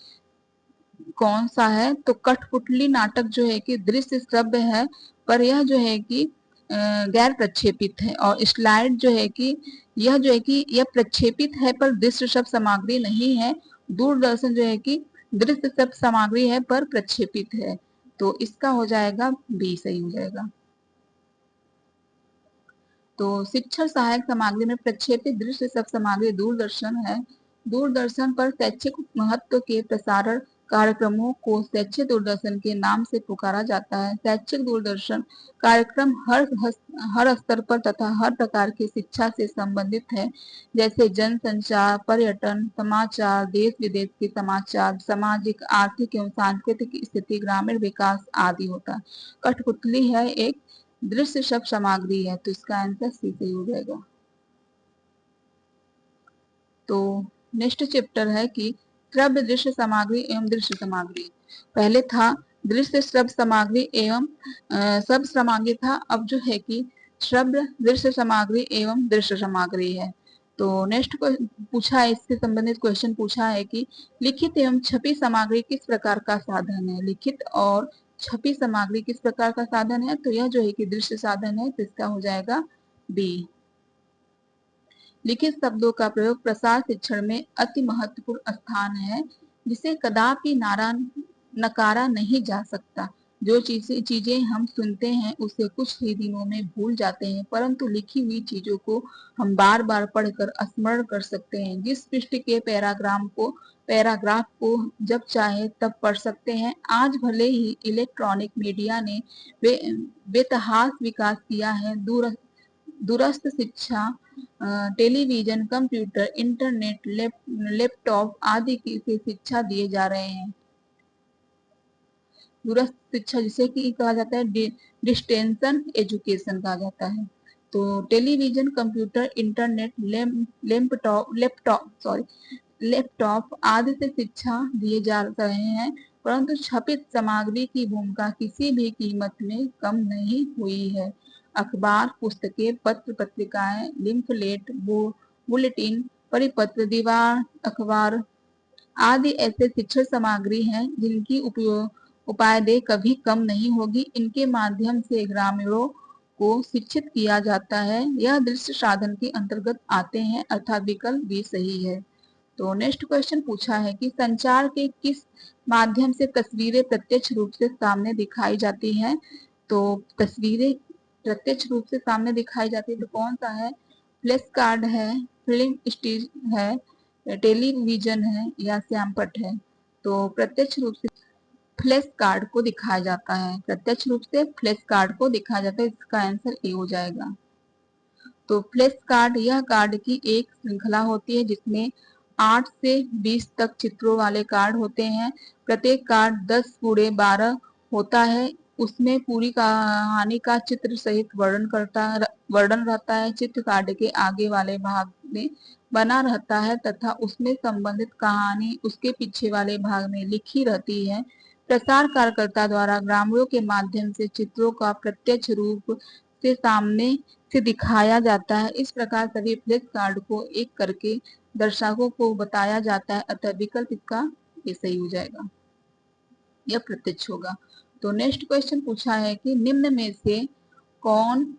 कौन सा है? तो कठपुतली नाटक जो है कि दृश्य शब्द है पर यह जो है कि गैर प्रक्षेपित है। और स्लाइड जो है कि यह जो है कि यह प्रक्षेपित है पर दृश्य शब्द सामग्री नहीं है। दूरदर्शन जो है कि दृश्य शब्द सामग्री है पर प्रक्षेपित है। तो इसका हो जाएगा बी, सही हो जाएगा। तो शिक्षण सहायक सामग्री में प्रक्षेपित दृश्य शब्द सामग्री दूरदर्शन है। दूरदर्शन पर शैक्षिक महत्व के प्रसारण कार्यक्रमों को शैक्षिक दूरदर्शन के नाम से पुकारा जाता है। शैक्षिक दूरदर्शन कार्यक्रम हर स्तर पर तथा हर प्रकार की शिक्षा से संबंधित है, जैसे जनसंचार, पर्यटन, समाचार, देश विदेश के समाचार, सामाजिक, आर्थिक एवं सांस्कृतिक स्थिति, ग्रामीण विकास आदि होता है। कठपुतली है एक दृश्य शब्द सामग्री है। तो इसका आंसर सी सही हो जाएगा। तो नेक्स्ट चैप्टर है कि श्रव्य दृश्य सामग्री एवं दृश्य सामग्री। पहले था दृश्य श्रव्य सामग्री एवं शब्द सामग्री था, अब जो है कि श्रव्य दृश्य सामग्री एवं दृश्य सामग्री है। तो नेक्स्ट पूछा है, इससे संबंधित क्वेश्चन पूछा है कि लिखित एवं छपी सामग्री किस प्रकार का साधन है? लिखित और छपी सामग्री किस प्रकार का साधन है? तो यह जो है कि दृश्य साधन है। तो इसका हो जाएगा बी। लिखित शब्दों का प्रयोग प्रसार शिक्षण में अति महत्वपूर्ण स्थान है, जिसे कदापि नकारा नहीं जा सकता। जो चीजें हम सुनते हैं उसे कुछ ही दिनों में भूल जाते हैं, परंतु लिखी हुई चीजों को हम बार बार पढ़कर स्मरण कर सकते हैं। जिस पृष्ठ के पैराग्राफ को जब चाहे तब पढ़ सकते हैं। आज भले ही इलेक्ट्रॉनिक मीडिया ने बेतहास विकास किया है, दूरस्थ शिक्षा टेलीविजन, कंप्यूटर, इंटरनेट, लैपटॉप आदि से शिक्षा दिए जा रहे हैं। दूरस्थ शिक्षा जिसे कि कहा जाता है डिस्टेंशन एजुकेशन कहा जाता है। तो टेलीविजन, कंप्यूटर, इंटरनेट, लैपटॉप आदि से शिक्षा दिए जा रहे हैं, परंतु छपित सामग्री की भूमिका किसी भी कीमत में कम नहीं हुई है। अखबार, पुस्तकें, पत्र पत्रिकाएं, लिम्फलेट, बुलेटिन, परिपत्र, दीवार अखबार आदि ऐसे शिक्षण सामग्री हैं जिनकी उपादेय कभी कम नहीं होगी। इनके माध्यम से ग्रामीणों को शिक्षित किया जाता है। यह दृश्य साधन के अंतर्गत आते हैं, अर्थात विकल्प भी सही है। तो नेक्स्ट क्वेश्चन पूछा है कि संचार के किस माध्यम से तस्वीरें प्रत्यक्ष रूप से सामने दिखाई जाती हैं। तो तस्वीरें प्रत्यक्ष रूप से सामने दिखाई जाती है तो कौन सा है? फ्लैश कार्ड है, फिल्म स्टिक है, टेलीविजन है या श्यामपट्ट है। तो प्रत्यक्ष रूप से फ्लैश कार्ड को दिखाया जाता है, प्रत्यक्ष रूप से फ्लैश कार्ड को दिखाया जाता है। इसका आंसर ए हो जाएगा। तो फ्लैश कार्ड यह कार्ड की एक श्रृंखला होती है जिसमें 8 से 20 तक चित्रों वाले कार्ड होते हैं। प्रत्येक कार्ड 10 गुणे 12 होता है। उसमें पूरी कहानी का चित्र सहित वर्णन रहता है। चित्र कार्ड के आगे वाले भाग में बना रहता है तथा उसमें संबंधित कहानी उसके पीछे वाले भाग में लिखी रहती है। प्रसार कार्यकर्ता द्वारा ग्रामीणों के माध्यम से चित्रों का प्रत्यक्ष रूप से सामने से दिखाया जाता है। इस प्रकार सभी फ्लैश कार्ड को एक करके दर्शकों को बताया जाता है, अतः विकल्प इसका ये सही हो जाएगा, यह प्रत्यक्ष होगा। तो नेक्स्ट क्वेश्चन पूछा है कि निम्न में से कौन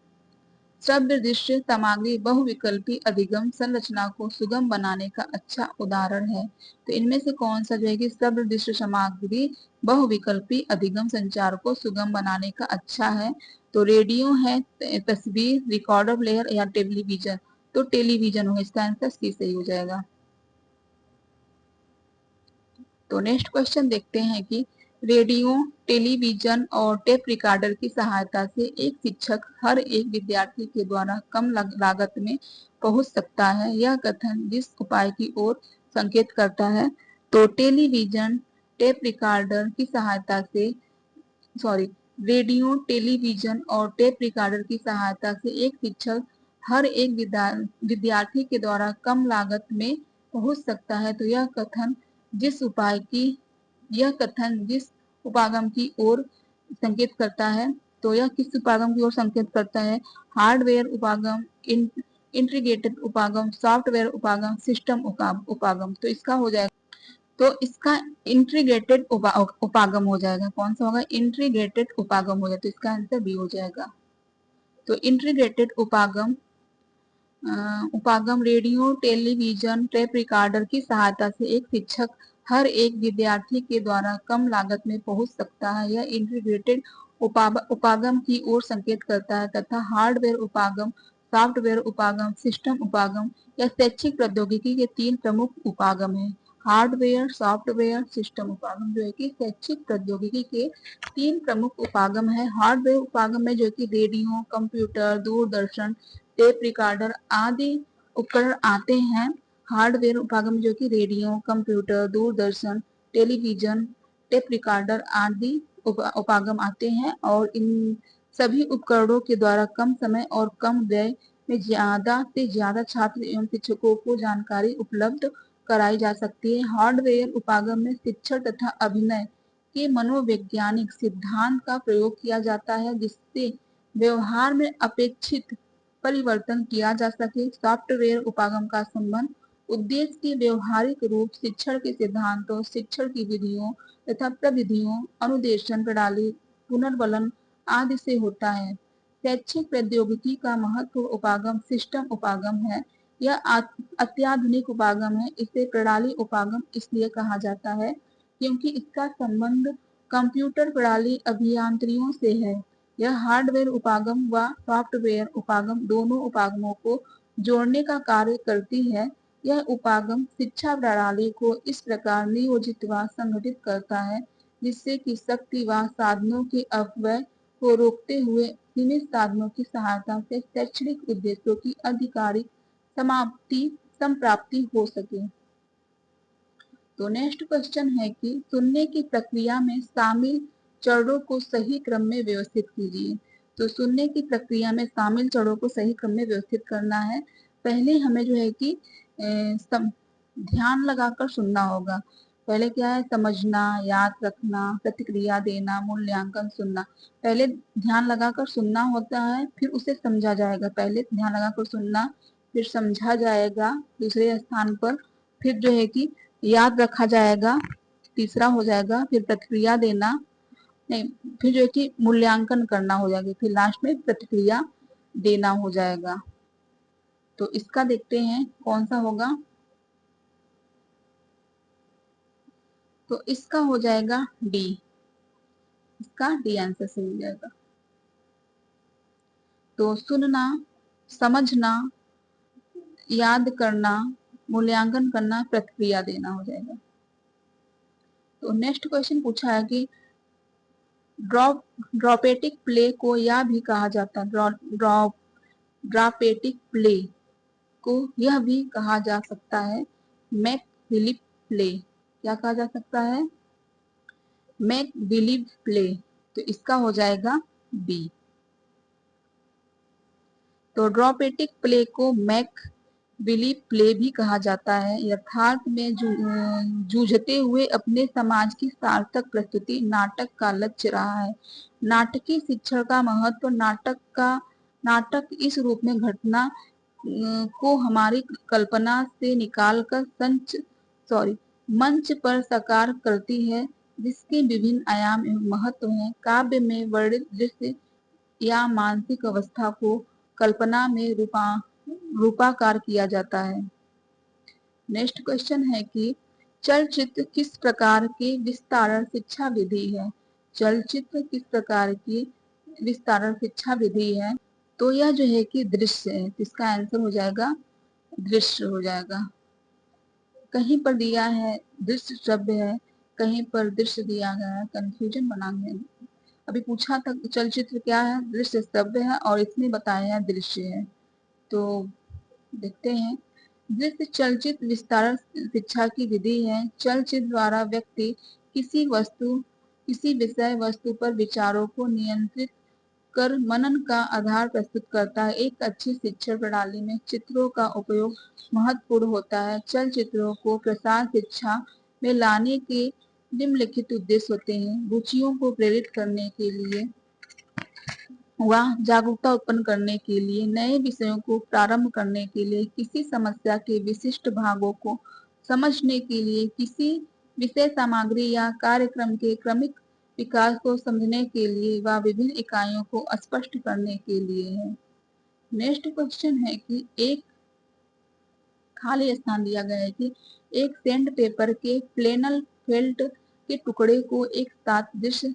शब्द दृश्य सामग्री बहुविकल्पी अधिगम संरचना को सुगम बनाने का अच्छा उदाहरण है। तो इनमें से कौन सा जो है कि शब्द दृश्य सामग्री बहुविकल्पी अधिगम संचार को सुगम बनाने का अच्छा है। तो रेडियो है, तस्वीर, रिकॉर्डर प्लेयर या टेलीविजन। तो टेलीविजन होगा, इसका आंसर सी सही हो जाएगा। तो नेक्स्ट क्वेश्चन देखते हैं कि रेडियो, टेलीविजन और टेप रिकॉर्डर की सहायता से एक शिक्षक हर एक विद्यार्थी के द्वारा कम लागत में पहुंच सकता है। यह कथन जिस उपाय की ओर संकेत करता है। तो टेलीविजन, टेप रिकॉर्डर की सहायता से रेडियो, टेलीविजन और टेप रिकॉर्डर की सहायता से एक शिक्षक हर एक विद्यार्थी के द्वारा कम लागत में पहुंच सकता है। तो यह कथन जिस उपागम की ओर संकेत करता है। तो यह किस उपागम की ओर संकेत करता है? हार्डवेयर उपागम, इंटीग्रेटेड उपागम, सॉफ्टवेयर उपागम, सिस्टम उपागम। तो इसका हो जाएगा, तो इसका इंटीग्रेटेड उपागम हो जाएगा। कौन सा होगा? इंटीग्रेटेड उपागम हो जाएगा। तो इसका आंसर बी हो जाएगा। तो इंटीग्रेटेड उपागम रेडियो, टेलीविजन, टेप रिकॉर्डर की सहायता से एक शिक्षक हर एक विद्यार्थी के द्वारा कम लागत में पहुंच सकता है। यह इंटीग्रेटेड उपागम की ओर संकेत करता है तथा हार्डवेयर उपागम, सॉफ्टवेयर उपागम, सिस्टम उपागम या शैक्षिक प्रौद्योगिकी के 3 प्रमुख उपागम है। हार्डवेयर, सॉफ्टवेयर, सिस्टम उपागम जो है कि शैक्षिक प्रौद्योगिकी के 3 प्रमुख उपागम है। हार्डवेयर उपागम में जो कि radio, computer, Doordarshan, tape recorder आदि उपकरण आते हैं। हार्डवेयर उपागम जो कि radio, computer, Doordarshan, television, tape recorder आदि उपागम आते हैं और इन सभी उपकरणों के द्वारा कम समय और कम व्यय में ज्यादा से ज्यादा छात्र एवं शिक्षकों को जानकारी उपलब्ध कराई जा सकती है। हार्डवेयर उपागम में शिक्षण तथा अभिनय के मनोवैज्ञानिक सिद्धांत का प्रयोग किया जाता है जिससे व्यवहार में अपेक्षित परिवर्तन किया जा सके। सॉफ्टवेयर उपागम का संबंध उद्देश्य की व्यवहारिक रूप, शिक्षण के सिद्धांतों, शिक्षण की विधियों तथा प्रविधियों, अनुदेशन प्रणाली, पुनर्वलन आदि से होता है। शैक्षिक प्रौद्योगिकी का महत्व उपागम सिस्टम उपागम है। यह अत्याधुनिक उपागम है। इसे प्रणाली उपागम इसलिए कहा जाता है क्योंकि इसका संबंध कंप्यूटर प्रणाली अभियांत्रियों से है। यह हार्डवेयर उपागम व सॉफ्टवेयर उपागम दोनों उपागमों को जोड़ने का कार्य करती है। यह उपागम शिक्षा प्रणाली को इस प्रकार नियोजित व संगठित करता है जिससे कि शक्ति व साधनों के अपव्यय को रोकते हुए सीमित साधनों की सहायता से शैक्षणिक उद्देश्यों की आधिकारिक संप्राप्ति हो सके। तो नेक्स्ट क्वेश्चन है कि सुनने की प्रक्रिया में शामिल चरणों को सही क्रम में व्यवस्थित कीजिए। तो सुनने की प्रक्रिया में शामिल चरणों को सही क्रम में व्यवस्थित करना है। पहले हमें जो है कि ध्यान लगाकर सुनना होगा। पहले क्या है, समझना, याद रखना, प्रतिक्रिया देना, मूल्यांकन, सुनना। पहले ध्यान लगाकर सुनना होता है, फिर उसे समझा जाएगा। पहले ध्यान लगाकर सुनना, फिर समझा जाएगा दूसरे स्थान पर, फिर जो है कि याद रखा जाएगा तीसरा हो जाएगा, फिर प्रतिक्रिया देना, नहीं, फिर जो है कि मूल्यांकन करना हो जाएगा, फिर लास्ट में प्रतिक्रिया देना हो जाएगा। तो इसका देखते हैं कौन सा होगा। तो इसका हो जाएगा डी, इसका डी आंसर सही हो जाएगा। तो सुनना, समझना, याद करना, मूल्यांकन करना, प्रतिक्रिया देना हो जाएगा। तो नेक्स्ट क्वेश्चन पूछा है कि ड्रॉपेटिक प्ले को यह भी कहा जाता है, ड्रॉपेटिक प्ले को यह भी कहा जा सकता है मैक बिलीव प्ले। क्या कहा जा सकता है? Make believe play. तो इसका हो जाएगा बी। तो ड्रॉपेटिक प्ले को मैक बिलीव प्ले भी कहा जाता है। यथार्थ में जूझते हुए अपने समाज की सार्थक प्रस्तुति नाटक का लक्ष्य रहा है। नाटकीय शिक्षण का महत्व, नाटक इस रूप में घटना को हमारी कल्पना से निकालकर मंच पर साकार करती है, जिसके विभिन्न आयाम एवं महत्व हैं। काव्य में वर्णित दृश्य या मानसिक अवस्था को कल्पना में रूपाकार किया जाता है। नेक्स्ट क्वेश्चन है कि चलचित्र किस प्रकार की विस्तारण शिक्षा विधि है? चलचित्र किस प्रकार की विस्तारण शिक्षा विधि है? तो यह जो है कि दृश्य है, इसका आंसर हो जाएगा दृश्य हो जाएगा। कहीं पर दिया है दृश्य शब्द है, कहीं पर दृश्य दिया गया है, कंफ्यूजन बना गया। अभी पूछा था चलचित्र क्या है, दृश्य शब्द है और इसमें बताया है दृश्य है। तो देखते हैं। दृश्य चलचित्र विस्तारण शिक्षा की विधि है। चलचित्र द्वारा व्यक्ति किसी विषय वस्तु पर विचारों को नियंत्रित कर मनन का आधार प्रस्तुत करता है। एक अच्छी शिक्षण प्रणाली में चित्रों का उपयोग महत्वपूर्ण होता है। चलचित्रों को प्रसार शिक्षा में लाने के निम्नलिखित उद्देश्य होते हैं। रुचियों को प्रेरित करने के लिए, वह जागरूकता उत्पन्न करने के लिए, नए विषयों को प्रारंभ करने के लिए, किसी समस्या के विशिष्ट भागों को समझने के लिए, किसी विषय सामग्री या कार्यक्रम के क्रमिक विकास को समझने के लिए, व विभिन्न इकाइयों को स्पष्ट करने के लिए है। नेक्स्ट क्वेश्चन है कि एक खाली स्थान दिया गया है कि एक सैंड पेपर के फ्लेनल फेल्ट के टुकड़े को एक साथ दृश्य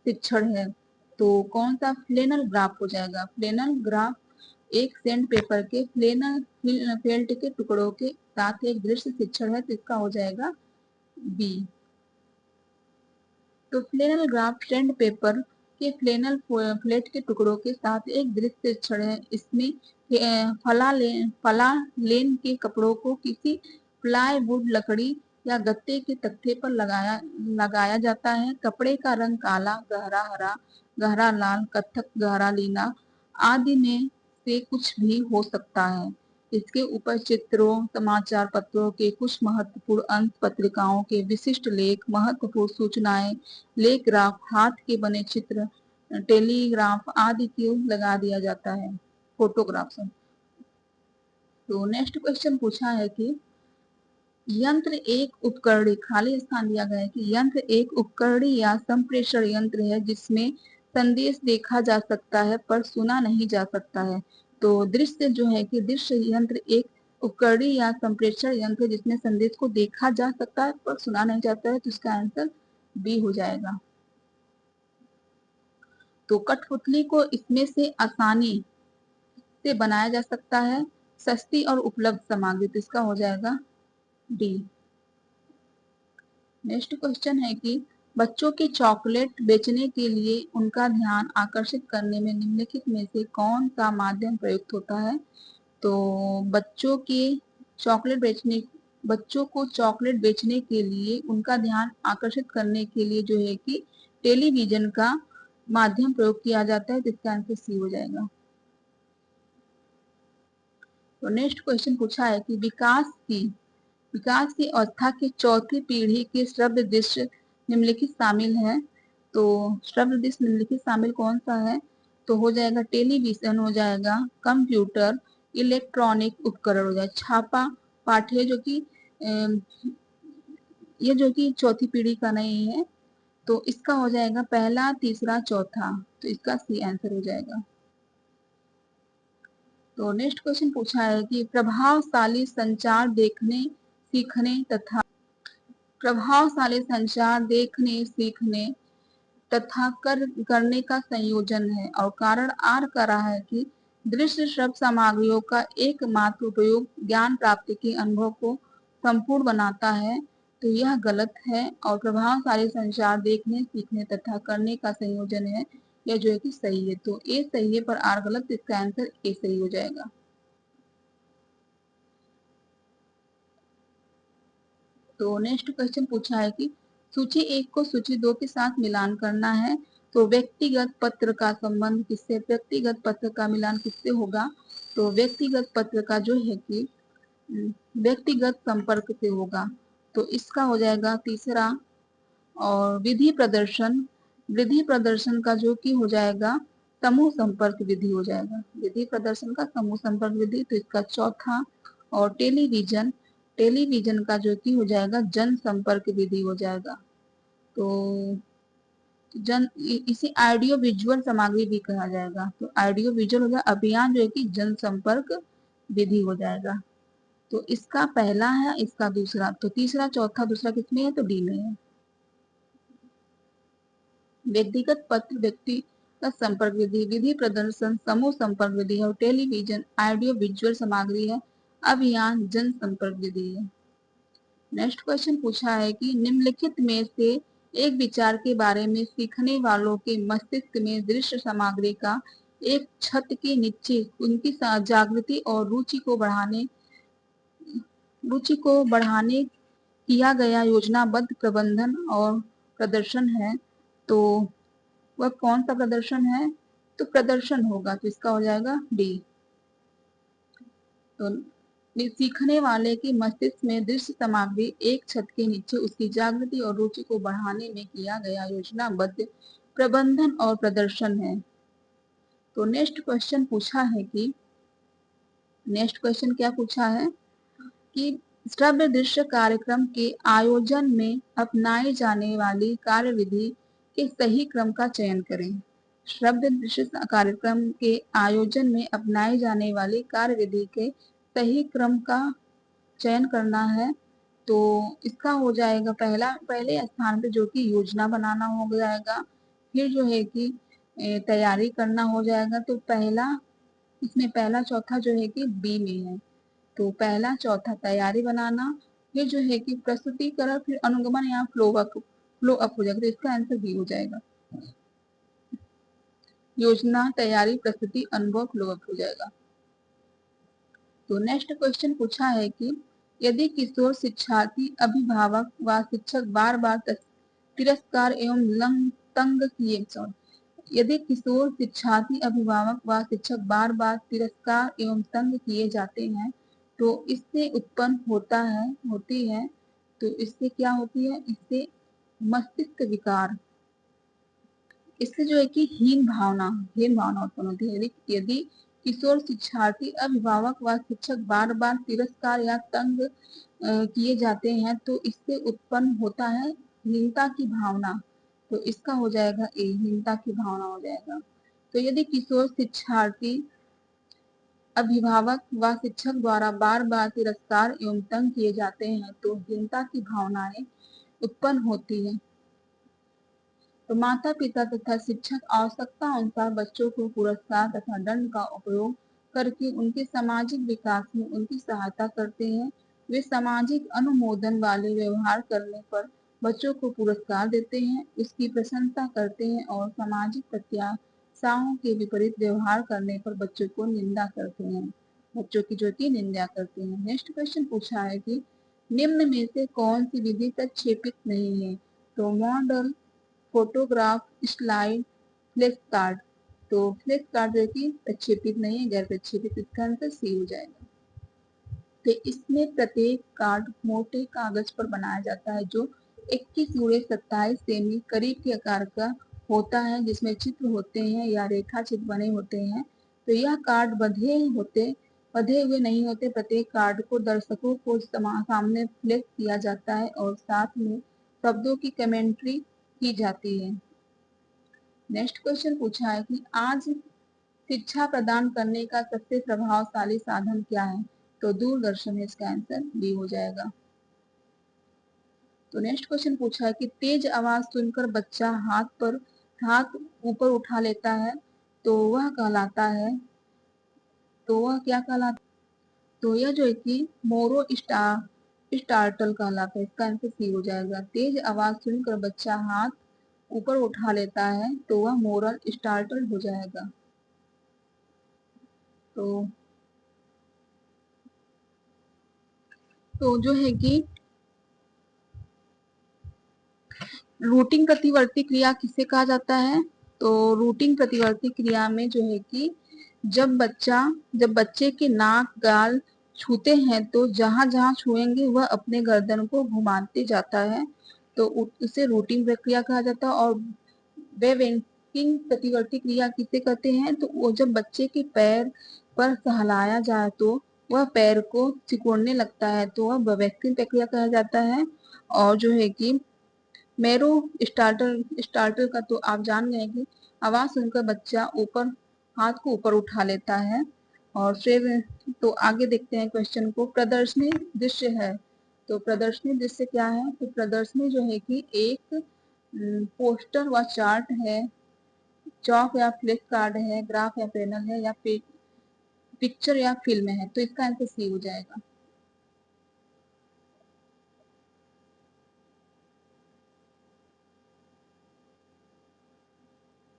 शिक्षण है। तो कौन सा फ्लेनल ग्राफ हो जाएगा? फ्लेनल ग्राफ एक सैंड पेपर के फ्लेनल फेल्ट के टुकड़ों के साथ एक दृश्य शिक्षण है, तो इसका हो जाएगा बी। तो फ्लेनल ग्राफ सैंड पेपर के फ्लेनल फ्लेट के टुकड़ों के साथ एक दृश्य शिक्षण है। इसमें फला लेन के कपड़ों को किसी प्लाईवुड, लकड़ी या गत्ते के तख्ते पर लगाया जाता है। कपड़े का रंग काला, गहरा हरा, गहरा लाल, कत्थक, गहरा नीला आदि में से कुछ भी हो सकता है। इसके ऊपर चित्रों, समाचार पत्रों के कुछ महत्वपूर्ण अंश, पत्रिकाओं के विशिष्ट लेख, महत्वपूर्ण सूचनाएं, लेख, ग्राफ, हाथ के बने चित्र, टेलीग्राफ आदि को लगा दिया जाता है, फोटोग्राफ। तो नेक्स्ट क्वेश्चन पूछा है कि यंत्र एक उपकरणी, खाली स्थान दिया गया है कि यंत्र एक उपकरणी या संप्रेषण यंत्र है जिसमें संदेश देखा जा सकता है पर सुना नहीं जा सकता है। तो दृश्य जो है कि दृश्य यंत्र एक उपकरणी या संप्रेषण यंत्र जिसमें संदेश को देखा जा सकता है पर सुना नहीं जाता है, तो इसका आंसर बी हो जाएगा। तो कठपुतली को इसमें से आसानी से बनाया जा सकता है, सस्ती और उपलब्ध सामग्री, तो इसका हो जाएगा डी। नेक्स्ट क्वेश्चन है कि बच्चों की चॉकलेट बेचने के लिए उनका ध्यान आकर्षित करने में निम्नलिखित में से कौन सा माध्यम प्रयुक्त होता है? तो बच्चों को चॉकलेट बेचने के लिए उनका ध्यान आकर्षित करने के लिए जो है कि टेलीविजन का माध्यम प्रयोग किया जाता है, जिसका आंसर सी हो जाएगा। तो नेक्स्ट क्वेश्चन पूछा है कि विकास की विकास की अवस्था की चौथी पीढ़ी के श्रव्य दृश्य निम्नलिखित शामिल है। तो श्रव्य दृश्य निम्नलिखित शामिल कौन सा है? तो हो जाएगा टेलीविजन, हो जाएगा कंप्यूटर, इलेक्ट्रॉनिक उपकरण हो जाएगा, छापा पाठ्य जो कि ये जो कि चौथी पीढ़ी का नहीं है। तो इसका हो जाएगा पहला, तीसरा, चौथा। तो इसका सी आंसर हो जाएगा। तो नेक्स्ट क्वेश्चन पूछा है कि प्रभावशाली संचार देखने, सीखने तथा प्रभावशाली संचार देखने, सीखने तथा करने का संयोजन है और कारण आर का रहा है कि दृश्य श्रव्य सामग्रियों का एकमात्र उपयोग ज्ञान प्राप्ति के अनुभव को संपूर्ण बनाता है। तो यह गलत है और प्रभावशाली संचार देखने, सीखने तथा करने का संयोजन है, यह जो है कि सही है। तो ए सही है पर आर गलत, तो इसका आंसर ए सही हो जाएगा। तो नेक्स्ट क्वेश्चन पूछा है कि सूची 1 को सूची 2 के साथ मिलान करना है। तो व्यक्तिगत पत्र का संबंध किससे, व्यक्तिगत पत्र का मिलान किससे होगा? तो व्यक्तिगत पत्र का जो है कि व्यक्तिगत संपर्क से होगा। तो इसका हो जाएगा तीसरा। और विधि प्रदर्शन, विधि प्रदर्शन का जो कि हो जाएगा समूह संपर्क विधि हो जाएगा, विधि प्रदर्शन का समूह संपर्क विधि। तो इसका चौथा। और टेलीविजन, टेलीविजन का जो कि हो जाएगा जन संपर्क विधि हो जाएगा। तो इसे ऑडियो विजुअल सामग्री भी कहा जाएगा। तो ऑडियो विजुअल हो गया, अभियान जो है कि जन संपर्क विधि हो जाएगा। तो इसका पहला है, इसका दूसरा। तो तीसरा, चौथा, दूसरा किसमें है? तो डी में है। व्यक्तिगत पत्र व्यक्तिगत संपर्क विधि, विधि प्रदर्शन समूह संपर्क विधि है, और टेलीविजन ऑडियो विजुअल सामग्री है, अभियान जन संपर्क विधि है। नेक्स्ट क्वेश्चन पूछा है कि निम्नलिखित में से एक विचार के बारे में सीखने वालों के मस्तिष्क में दृश्य सामग्री का एक छत के नीचे उनकी जागृति और रुचि को बढ़ाने किया गया योजनाबद्ध प्रबंधन और प्रदर्शन है। तो वह कौन सा प्रदर्शन है? तो प्रदर्शन होगा। तो इसका हो जाएगा डी। तो सीखने वाले के मस्तिष्क में दृश्य सामग्री एक छत के नीचे उसकी जागृति और रुचि को बढ़ाने में किया गया योजनाबद्ध प्रबंधन और प्रदर्शन है। तो नेक्स्ट क्वेश्चन पूछा है कि नेक्स्ट क्वेश्चन क्या पूछा है कि श्रव्य दृश्य कार्यक्रम के आयोजन में अपनाई जाने वाली कार्यविधि के सही क्रम का चयन करें। श्रव्य दृश्य कार्यक्रम के आयोजन में अपनाई जाने वाली कार्यविधि के सही क्रम का चयन करना है। तो इसका हो जाएगा पहले स्थान पे जो कि योजना बनाना हो जाएगा, फिर जो है कि तैयारी करना हो जाएगा। तो पहला, इसमें पहला चौथा जो है कि बी में है। तो पहला चौथा तैयारी बनाना, फिर जो है कि प्रस्तुतिकरण, फिर अनुगमन या फ्लो अप हो जाएगा। तो इसका आंसर बी हो जाएगा। योजना, तैयारी, प्रस्तुति, अनुभव, फ्लो अप हो जाएगा। तो नेक्स्ट क्वेश्चन पूछा है कि यदि किशोर शिक्षार्थी, अभिभावक व शिक्षक बार बार तिरस्कार एवं तंग किए यदि किशोर शिक्षार्थी, अभिभावक व शिक्षक बार बार तिरस्कार एवं तंग किए जाते हैं तो इससे उत्पन्न होती है। तो इससे क्या होती है? इससे मस्तिष्क विकार, इससे जो है कि हीन भावना उत्पन्न होती है। यदि किशोर शिक्षार्थी, अभिभावक व शिक्षक बार बार तिरस्कार या तंग किए जाते हैं तो इससे उत्पन्न होता है हीनता की भावना। तो इसका हो जाएगा ए, हीनता की भावना हो जाएगा। तो यदि किशोर शिक्षार्थी, अभिभावक व शिक्षक द्वारा बार बार तिरस्कार एवं तंग किए जाते हैं तो हीनता की भावनाएं उत्पन्न होती है। तो माता पिता तथा शिक्षक आवश्यकता अनुसार बच्चों को पुरस्कार तथा दंड का उपयोग करके उनके सामाजिक विकास में उनकी सहायता करते हैं। वे सामाजिक अनुमोदन वाले व्यवहार करने पर बच्चों को पुरस्कार देते हैं, उसकी प्रशंसा करते हैं, और सामाजिक प्रत्याशाओं के विपरीत व्यवहार करने पर बच्चों को निंदा करते हैं, बच्चों की जो की निंदा करते हैं। नेक्स्ट क्वेश्चन पूछा है कि निम्न में से कौन सी विधि प्रक्षेपित नहीं है? तो model, photograph, slide, flash card. तो फ्लैश कार्ड जो कि प्रक्षेपित नहीं है, गैर प्रक्षेपित, इसका आंसर सी हो जाएगा। तो इसमें प्रत्येक कार्ड मोटे कागज पर बनाया जाता है जो 21 गुणे 27 सेमी करीब के आकार का होता है, जिसमें चित्र होते हैं या रेखा चित्र बने होते हैं। तो यह कार्ड बंधे हुए नहीं होते। प्रत्येक कार्ड को दर्शकों को सामने फ्लेक्स किया जाता है और साथ में शब्दों की कमेंट्री की जाती है। नेक्स्ट क्वेश्चन पूछा है कि आज शिक्षा प्रदान करने का सबसे प्रभावशाली साधन क्या है? तो दूरदर्शन है, इसका आंसर बी हो जाएगा। तो नेक्स्ट क्वेश्चन पूछा है कि तेज आवाज सुनकर बच्चा हाथ ऊपर उठा लेता है, तो वह कहलाता है, तो वह क्या कहलाता है? तो यह जो है कि मोरो स्टार्टल कहलाता है। इसका आंसर सी हो जाएगा। तेज आवाज सुनकर बच्चा हाथ ऊपर उठा लेता है तो वह मोरल स्टार्टल हो जाएगा। तो जो है कि रूटिंग प्रतिवर्ती क्रिया किसे कहा जाता है? तो रूटिंग प्रतिवर्ती क्रिया में जो है कि जब बच्चे के नाक गाल छूते हैं तो जहां जहां छुएंगे वह अपने गर्दन को घुमाते जाता है, तो उसे रूटिंग प्रक्रिया कहा जाता है। और वेवेंटिंग प्रतिवर्ती क्रिया किसे कहते हैं? तो वो जब बच्चे के पैर पर सहलाया जाए तो वह पैर को सिकुड़ने लगता है, तो वह वेवेक्टिंग प्रक्रिया कहा जाता है। और जो है कि मेरो स्टार्टर का तो आप जान गए कि आवाज सुनकर बच्चा हाथ को ऊपर उठा लेता है। और फिर तो आगे देखते हैं क्वेश्चन को। प्रदर्शनी दृश्य है, तो प्रदर्शनी दृश्य क्या है? तो प्रदर्शनी जो है कि एक पोस्टर व चार्ट है, चौक या फ्लिप कार्ड है, ग्राफ या पैनल है, या पिक्चर या फिल्म है। तो इसका आंसर सी हो जाएगा।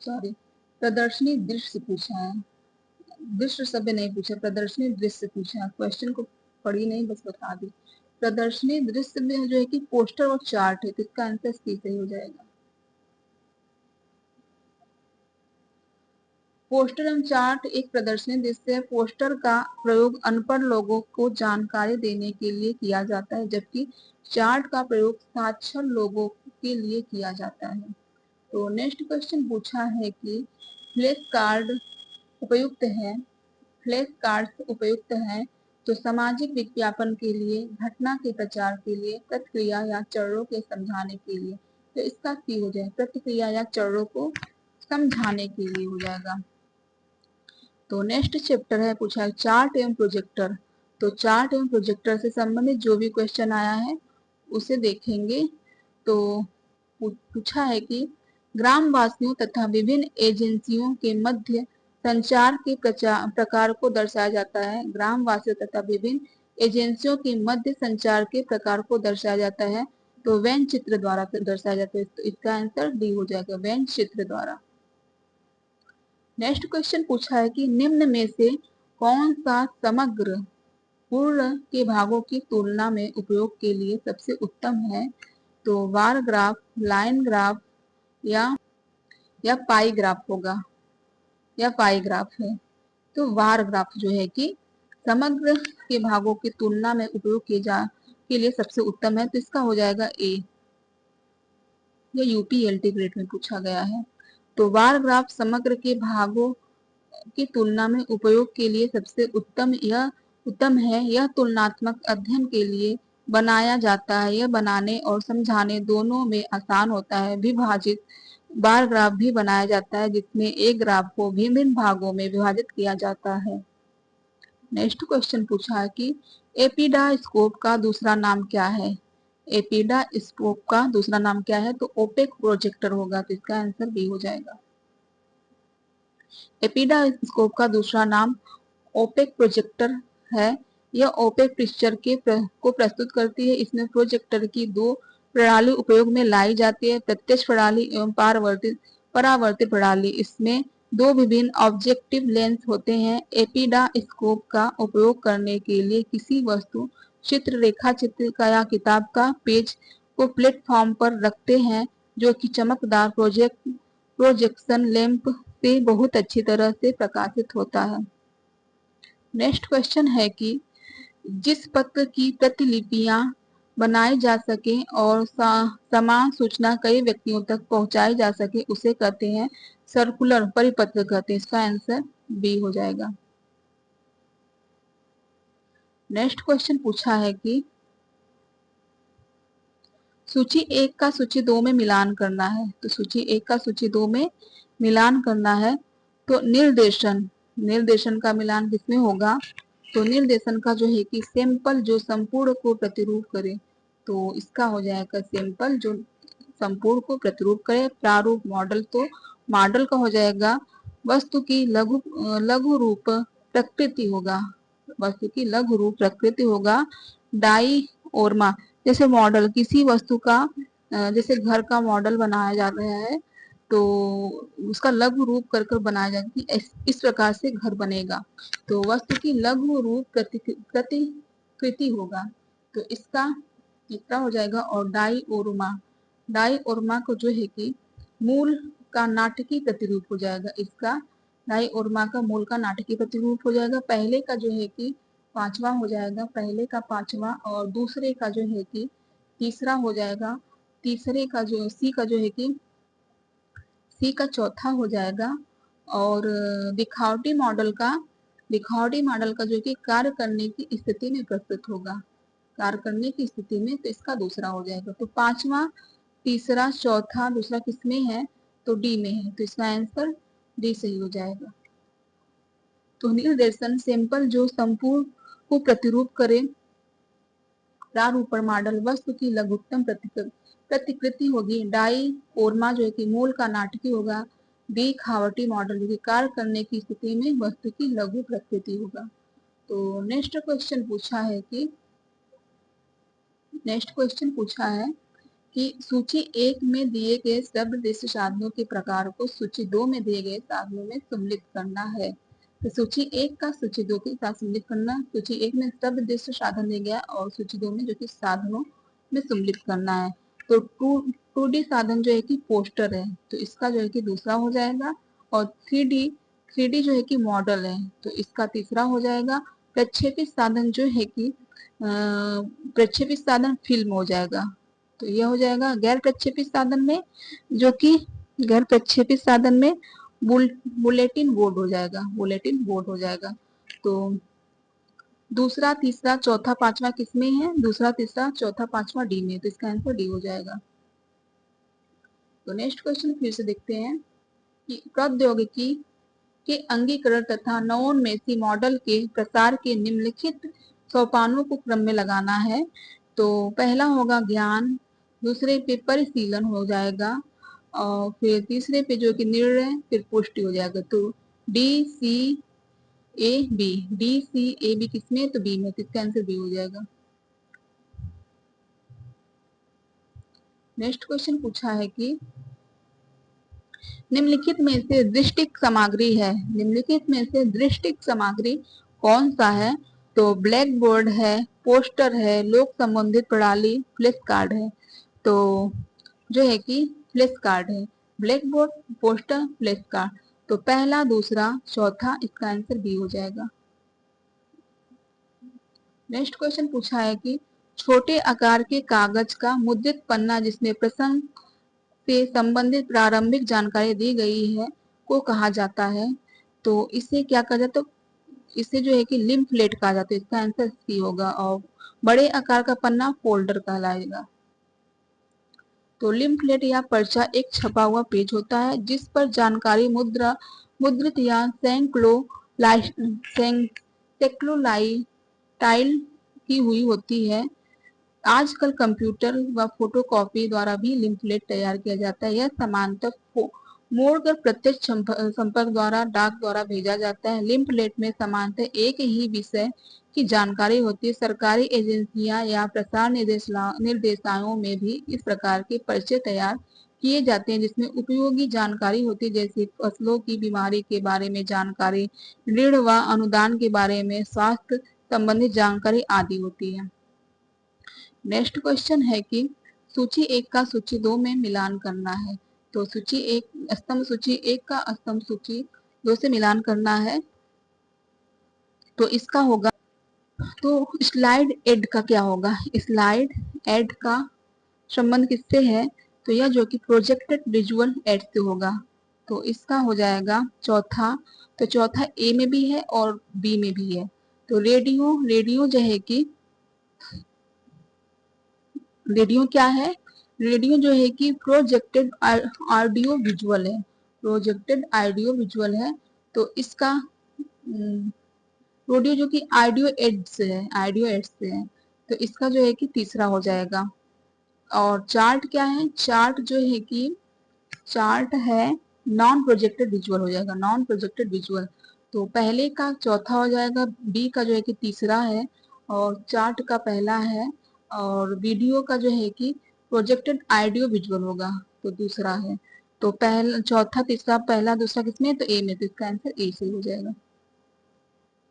सॉरी, प्रदर्शनी दृश्य पूछा है, दृश्य शब्द नहीं पूछा, प्रदर्शनी दृश्य पूछा। क्वेश्चन को पढ़ी नहीं, बस बता दी। प्रदर्शनी दृश्य में जो है कि पोस्टर और चार्ट है, तो इसका आंसर सी सही हो जाएगा। पोस्टर एवं चार्ट एक प्रदर्शनी दृश्य है। पोस्टर का प्रयोग अनपढ़ लोगों को जानकारी देने के लिए किया जाता है, जबकि चार्ट का प्रयोग साक्षर लोगों के लिए किया जाता है। तो नेक्स्ट क्वेश्चन पूछा है कि फ्लैश कार्ड उपयुक्त है, फ्लैश कार्ड उपयुक्त है तो सामाजिक विज्ञापन के लिए, घटना के प्रचार के लिए, प्रतिक्रिया या चरणों के समझाने के लिए। तो इसका सी हो जाए, प्रतिक्रिया या चरणों को समझाने के लिए हो जाएगा। तो नेक्स्ट चैप्टर है पूछा है चार्ट एवं प्रोजेक्टर। तो चार्ट एवं प्रोजेक्टर से संबंधित जो भी क्वेश्चन आया है उसे देखेंगे। तो पूछा है कि ग्रामवासियों तथा विभिन्न एजेंसियों के मध्य संचार के प्रकार को दर्शाया जाता है। ग्रामवासियों तथा विभिन्न एजेंसियों के मध्य संचार के प्रकार को दर्शाया जाता है, तो व्यंग्य चित्र द्वारा दर्शाया जाता है। तो इसका आंसर डी हो जाएगा, व्यंग्य चित्र द्वारा। नेक्स्ट क्वेश्चन पूछा है कि निम्न में से कौन सा समग्र पूर्ण के भागों की तुलना में उपयोग के लिए सबसे उत्तम है? तो बार ग्राफ, लाइन ग्राफ या पाई ग्राफ होगा, या पाई ग्राफ है। तो बार ग्राफ जो है कि समग्र के भागों की तुलना में उपयोग के लिए सबसे उत्तम है, तो इसका हो जाएगा ए। यह यूपीएलटी ग्रेड में पूछा गया है। तो बार ग्राफ समग्र के भागों की तुलना में उपयोग के लिए सबसे उत्तम है। यह तुलनात्मक अध्ययन के लिए बनाया जाता है। यह बनाने और समझाने दोनों में आसान होता है। विभाजित बार ग्राफ भी बनाया जाता है, जिसमें एक ग्राफ को विभिन्न भागों में विभाजित किया जाता है। नेक्स्ट क्वेश्चन पूछा है कि एपिडास्कोप का दूसरा नाम क्या है? एपिडास्कोप का दूसरा नाम क्या है? तो ओपेक प्रोजेक्टर होगा, तो इसका आंसर बी हो जाएगा। एपिडास्कोप का दूसरा नाम ओपेक प्रोजेक्टर है। यह ओपेक पिक्चर को प्रस्तुत करती है। इसमें प्रोजेक्टर की दो प्रणाली उपयोग में लाई जाती है, प्रत्यक्ष प्रणाली एवं परावर्तित प्रणाली। इसमें दो विभिन्न ऑब्जेक्टिव लेंस होते हैं। एपिडास्कोप का उपयोग करने के लिए किसी वस्तु चित्र, रेखा चित्र का या किताब का पेज को प्लेटफॉर्म पर रखते हैं, जो कि चमकदार प्रोजेक्शन लैंप से बहुत अच्छी तरह से प्रकाशित होता है। नेक्स्ट क्वेश्चन है कि जिस पत्र की प्रतिलिपियां बनाई जा सके और समान सूचना कई व्यक्तियों तक पहुंचाई जा सके उसे कहते हैं सर्कुलर, परिपत्र कहते हैं। इसका आंसर बी हो जाएगा। नेक्स्ट क्वेश्चन पूछा है कि सूची 1 का सूची 2 में मिलान करना है। तो सूची 1 का सूची 2 में मिलान करना है तो निर्देशन, निर्देशन का मिलान किसमें होगा? तो निर्देशन का जो है कि सैंपल जो संपूर्ण को प्रतिरूप करे, तो इसका हो जाएगा सैंपल जो संपूर्ण को प्रतिरूप करे। प्रारूप, मॉडल, तो मॉडल का हो जाएगा वस्तु की लघु रूप प्रकृति होगा, वस्तु की लघु रूप प्रकृति होगा। डाई ओरमा, जैसे मॉडल किसी वस्तु का, जैसे घर का मॉडल बनाया जाता है तो उसका लघु रूप कर कर बनाया जाता है, इस प्रकार से घर बनेगा। तो वस्तु की लघु रूप प्रतिकृति होगा, तो इसका हो जाएगा। और डाई ओरमा, डाई ओरमा को जो है कि मूल का नाटकीय प्रतिरूप हो जाएगा। इसका डाई ओरमा का मूल का नाटकीय प्रतिरूप हो जाएगा। पहले का जो है कि पांचवा हो जाएगा, पहले का पांचवा, और दूसरे का जो है कि तीसरा हो जाएगा। तीसरे का जो सी का जो है कि सी का चौथा हो जाएगा। और दिखावटी मॉडल का जो कि कार्य करने की स्थिति में प्रस्तुत होगा, कार्य करने की स्थिति में, तो इसका दूसरा हो जाएगा। तो पांचवा, तीसरा, चौथा, दूसरा किसमें है? तो डी में है, तो इसका आंसर डी सही हो जाएगा। तो निर्देशन सैंपल जो संपूर्ण को प्रतिरूप करे। प्रारूपण मॉडल वस्तु की लघुत्तम प्रतिकृति होगी। डाई ओरमा जो है कि मूल का नाटकीय होगा। डी खावटी मॉडल जो कि कार्य करने की स्थिति में वस्तु की लघु प्रकृति होगा। तो नेक्स्ट क्वेश्चन पूछा है कि सूची 1 में दिए गए शब्द दृश्य साधनों के प्रकार को सूची 2 में दिए गए साधनों में सम्मिलित करना है। तो सूची 1 का सूची 2 के साथ सम्मिलित करना। सूची 1 में शब्द दृश्य साधन दिया गया और सूची 2 में जो कि साधनों में सम्मिलित करना है। तो 2D साधन जो है कि पोस्टर है, तो इसका जो है कि दूसरा हो जाएगा। और 3D जो है कि मॉडल है, तो इसका तीसरा हो जाएगा। प्रक्षेपित साधन जो है कि प्रक्षेपित साधन फिल्म हो जाएगा, तो यह हो जाएगा। गैर प्रक्षेपित साधन में जो कि गैर प्रक्षेपित साधन में बुलेटिन बोर्ड हो जाएगा, बुलेटिन बोर्ड हो जाएगा। तो दूसरा, तीसरा, चौथा, पांचवा किसमें है? दूसरा, तीसरा, चौथा, पांचवा डी में, तो इसका आंसर डी हो जाएगा। तो नेक्स्ट क्वेश्चन फिर से देखते हैं कि प्रौद्योगिकी के अंगीकरण तथा नवोन्मेषी मॉडल के प्रसार के निम्नलिखित सोपानों को क्रम में लगाना है। तो पहला होगा ज्ञान, दूसरे पे परिशीलन हो जाएगा, और फिर तीसरे पे जो कि निर्णय, फिर पुष्टि हो जाएगा। तो डी सी ए बी किसमें? तो बी में, तो इसका आंसर बी हो जाएगा। नेक्स्ट क्वेश्चन पूछा है कि निम्नलिखित में से दृष्टिक सामग्री है, निम्नलिखित में से दृष्टिक सामग्री कौन सा है? तो ब्लैक बोर्ड है, पोस्टर है, लोक संबंधित प्रणाली, फ्लैश कार्ड है। तो जो है कि फ्लैश कार्ड है। Black board, poster, flash card, तो पहला, दूसरा, चौथा, इसका आंसर बी हो जाएगा। नेक्स्ट क्वेश्चन पूछा है कि छोटे आकार के कागज का मुद्रित पन्ना जिसमें प्रसंग से संबंधित प्रारंभिक जानकारी दी गई है को कहा जाता है। तो इसे क्या कहा जाता है? तो इसे जो है कि लिम्फलेट कहा जाता है, इसका आंसर सी होगा। और बड़े आकार का पन्ना फोल्डर कहलाएगा। तो लिम्फलेट या पर्चा एक छपा हुआ पेज होता है जिस पर जानकारी मुद्रित या सेक्लोलाइटाइल की हुई होती है। आजकल कंप्यूटर व फोटोकॉपी द्वारा भी लिम्फलेट तैयार किया जाता है। यह समांतर मोड़कर प्रत्यक्ष संपर्क द्वारा डाक द्वारा भेजा जाता है। लिम्फलेट में समांतर एक ही विषय की जानकारी होती है। सरकारी एजेंसियां या प्रसार निर्देशालयों में भी इस प्रकार के पर्चे तैयार किए जाते हैं जिसमें उपयोगी जानकारी होती है, जैसे फसलों की बीमारी के बारे में जानकारी, ऋण व अनुदान के बारे में, स्वास्थ्य संबंधित जानकारी आदि होती है। नेक्स्ट क्वेश्चन है कि सूची 1 का सूची 2 में मिलान करना है। तो सूची 1 स्तंभ सूची 1 का सूची 2 से मिलान करना है। तो इसका होगा तो स्लाइड एड का क्या होगा? स्लाइड एड का संबंध किससे है? तो यह जो कि प्रोजेक्टेड विजुअल एड से होगा। तो इसका हो जाएगा चौथा। तो चौथा ए में भी है और बी में भी है। तो रेडियो, रेडियो जो है कि रेडियो क्या है? रेडियो जो है कि प्रोजेक्टेड ऑडियो विजुअल है, प्रोजेक्टेड ऑडियो विजुअल है। तो इसका रेडियो जो कि ऑडियो एड से है, ऑडियो एड से है, तो इसका जो है कि तीसरा हो जाएगा। और चार्ट क्या है? चार्ट जो है कि चार्ट है नॉन प्रोजेक्टेड विजुअल हो जाएगा, नॉन प्रोजेक्टेड विजुअल। तो पहले का चौथा हो जाएगा, बी का जो है कि तीसरा है, और चार्ट का पहला है, और वीडियो का जो है कि प्रोजेक्टेड ऑडियो विजुअल होगा तो दूसरा है। तो पहला, चौथा, तीसरा, पहला, दूसरा किसमें? तो ए में। तो इसका आंसर ए से हो जाएगा।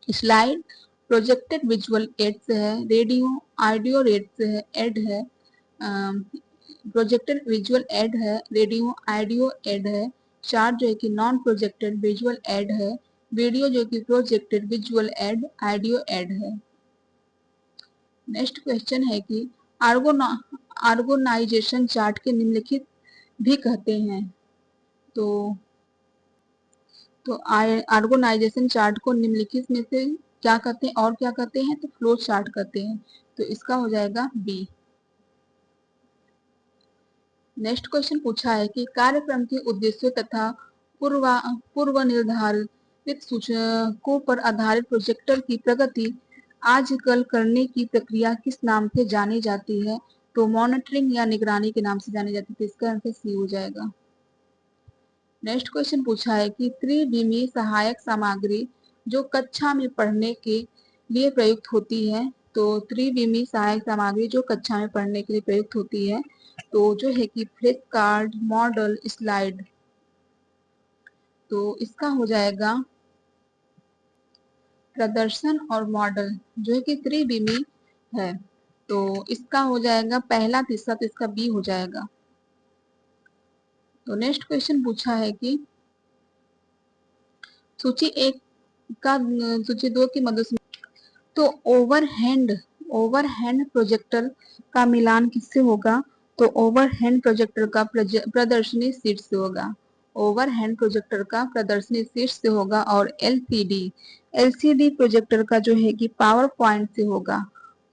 स्लाइड प्रोजेक्टेड विजुअल एड से है, रेडियो ऑडियो रेड से है, एड है, प्रोजेक्टेड विजुअल एड है, रेडियो ऑडियो एड है, चार्ट जो है कि नॉन प्रोजेक्टेड विजुअल एड है, वीडियो जो कि projected visual aid audio aid है। नेक्स्ट क्वेश्चन है कि आर्गोनाइजेशन चार्ट के निम्नलिखित भी कहते हैं। तो आर्गोनाइजेशन चार्ट को निम्नलिखित में से क्या कहते हैं और क्या कहते हैं? तो फ्लो चार्ट कहते हैं। तो इसका हो जाएगा बी। नेक्स्ट क्वेश्चन पूछा है कि कार्यक्रम के उद्देश्यों तथा पूर्व निर्धारित सूचकों पर आधारित प्रोजेक्टर की प्रगति आजकल करने की प्रक्रिया किस नाम से जानी जाती है? तो मॉनिटरिंग या निगरानी के नाम से जानी जाती है। तो इसका आंसर सी हो जाएगा। नेक्स्ट क्वेश्चन पूछा है कि त्रिविमीय सहायक सामग्री जो कक्षा में पढ़ने के लिए प्रयुक्त होती है। तो त्रिविमीय सहायक सामग्री जो कक्षा में पढ़ने के लिए प्रयुक्त होती है, तो जो है कि फ्लैश कार्ड, मॉडल, स्लाइड। तो इसका हो जाएगा प्रदर्शन और मॉडल जो है कि त्रिविमीय है। तो इसका हो जाएगा पहला, तीसरा, तो इसका बी हो जाएगा। तो नेक्स्ट क्वेश्चन पूछा है कि सूची एक का सूची दो की मदद से तो ओवरहेड प्रोजेक्टर का मिलान किससे होगा? तो ओवरहेड प्रोजेक्टर का प्रदर्शनी शीट से होगा, ओवरहेड प्रोजेक्टर का प्रदर्शनी शीट से होगा। और एलसीडी प्रोजेक्टर का जो है कि पावर पॉइंट से होगा,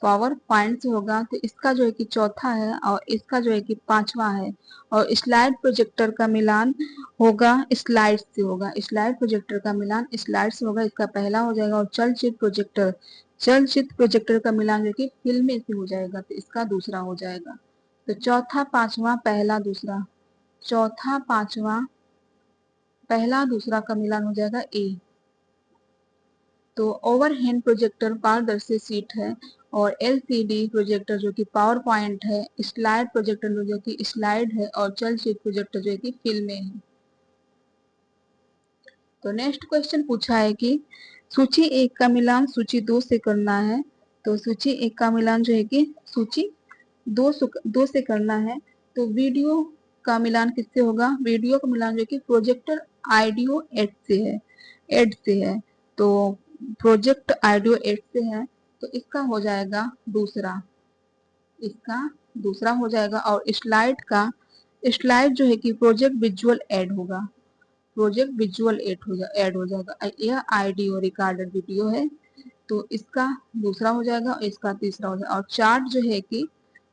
पावर पॉइंट से होगा। तो इसका जो है कि चौथा है और इसका जो है कि पांचवा है। और स्लाइड प्रोजेक्टर का मिलान होगा स्लाइड से होगा, स्लाइड प्रोजेक्टर का मिलान स्लाइड से होगा, इसका पहला हो जाएगा। और चलचित्र प्रोजेक्टर का मिलान जो कि फिल्म से हो जाएगा, तो इसका दूसरा हो जाएगा। तो चौथा, पांचवा, पहला, दूसरा, चौथा, पांचवा, पहला, दूसरा का मिलान हो जाएगा ए। तो ओवरहेड प्रोजेक्टर पारदर्शी शीट है, और एलसीडी प्रोजेक्टर जो कि पावर पॉइंट है, स्लाइड प्रोजेक्टर जो कि स्लाइड है, और चलचित्र प्रोजेक्टर जो कि फिल्में है। तो नेक्स्ट क्वेश्चन पूछा है कि सूची एक का मिलान सूची दो से करना है। तो सूची एक का मिलान जो है कि सूची दो से करना है। तो वीडियो का मिलान किससे होगा? वीडियो का मिलान जो कि प्रोजेक्टर ऑडियो एड से है, एड से है। तो प्रोजेक्ट ऑडियो एड से है, तो इसका हो जाएगा दूसरा, इसका दूसरा हो जाएगा। और स्लाइड जो है कि प्रोजेक्ट विजुअल एड होगा, प्रोजेक्ट विजुअल ऐड हो जाएगा। यह ऑडियो रिकॉर्डेड वीडियो है, तो इसका दूसरा हो जाएगा और इसका तीसरा हो जाएगा। और चार्ट जो है कि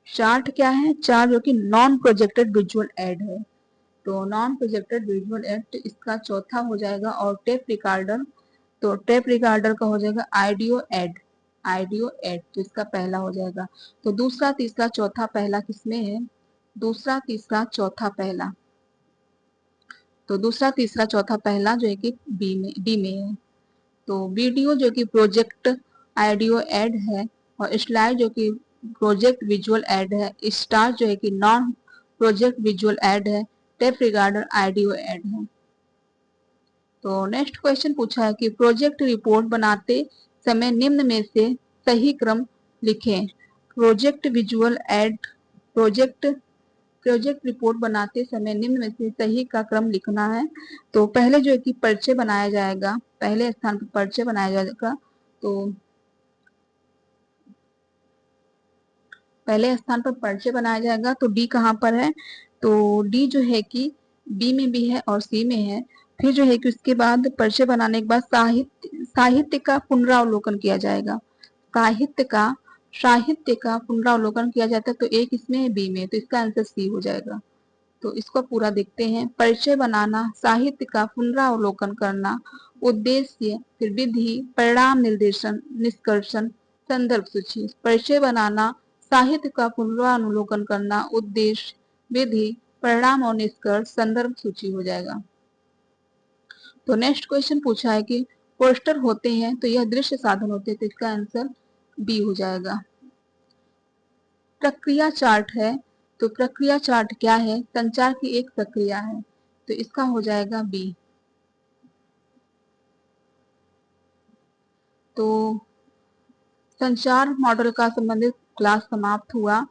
चार्ट क्या है? चार्ट जो कि नॉन प्रोजेक्टेड विजुअल एड है, तो नॉन प्रोजेक्टेड विजुअल एड इसका चौथा हो जाएगा। और टेप रिकॉर्डर, तो टेप रिकॉर्डर का हो जाएगा ऑडियो एड, ऑडियो एड, तो इसका पहला हो जाएगा। तो दूसरा, तीसरा, चौथा, पहला किसमें है? दूसरा, तीसरा, चौथा, पहला। तो दूसरा, तीसरा, चौथा, पहला जो है कि डी में है। तो वीडियो जो कि प्रोजेक्ट ऑडियो एड है, और स्लाइड जो कि प्रोजेक्ट विजुअल एड है, स्टार जो है कि नॉन प्रोजेक्ट विजुअल एड है, टेप रिकॉर्डर ऑडियो एड है। तो नेक्स्ट क्वेश्चन पूछा है कि प्रोजेक्ट रिपोर्ट बनाते समय निम्न में से सही क्रम लिखें। Project visual add project project report बनाते समय निम्न में से सही का क्रम लिखना है। तो पहले जो है कि परिचय बनाया जाएगा, पहले स्थान पर परिचय बनाया जाएगा। तो पहले स्थान पर परिचय बनाया जाएगा, तो डी कहाँ पर है, तो डी जो है कि बी में भी है और सी में है। फिर जो है कि उसके बाद परिचय बनाने के बाद साहित्य का पुनरावलोकन किया जाएगा। साहित्य का पुनरावलोकन किया जाता है, तो एक इसमें है, बी में, तो इसका आंसर सी हो जाएगा। तो इसको पूरा देखते हैं। परिचय बनाना, साहित्य का पुनरावलोकन करना, उद्देश्य, फिर विधि, परिणाम, निर्देशन, निष्कर्षण, संदर्भ सूची। परिचय बनाना, साहित्य का पुनरावलोकन करना, उद्देश्य, विधि, परिणाम और निष्कर्ष, संदर्भ सूची हो जाएगा। तो नेक्स्ट क्वेश्चन पूछा है कि पोस्टर होते हैं तो यह दृश्य साधन होते हैं, तो इसका आंसर बी हो जाएगा। प्रक्रिया चार्ट है, तो प्रक्रिया चार्ट क्या है, संचार की एक प्रक्रिया है, तो इसका हो जाएगा बी। तो संचार मॉडल का संबंधित क्लास समाप्त हुआ।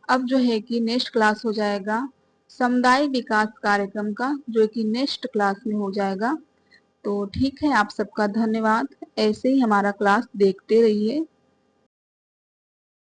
अब जो है कि नेक्स्ट क्लास हो जाएगा समुदाय विकास कार्यक्रम का, जो कि नेक्स्ट क्लास में हो जाएगा। तो ठीक है, आप सबका धन्यवाद। ऐसे ही हमारा क्लास देखते रहिए।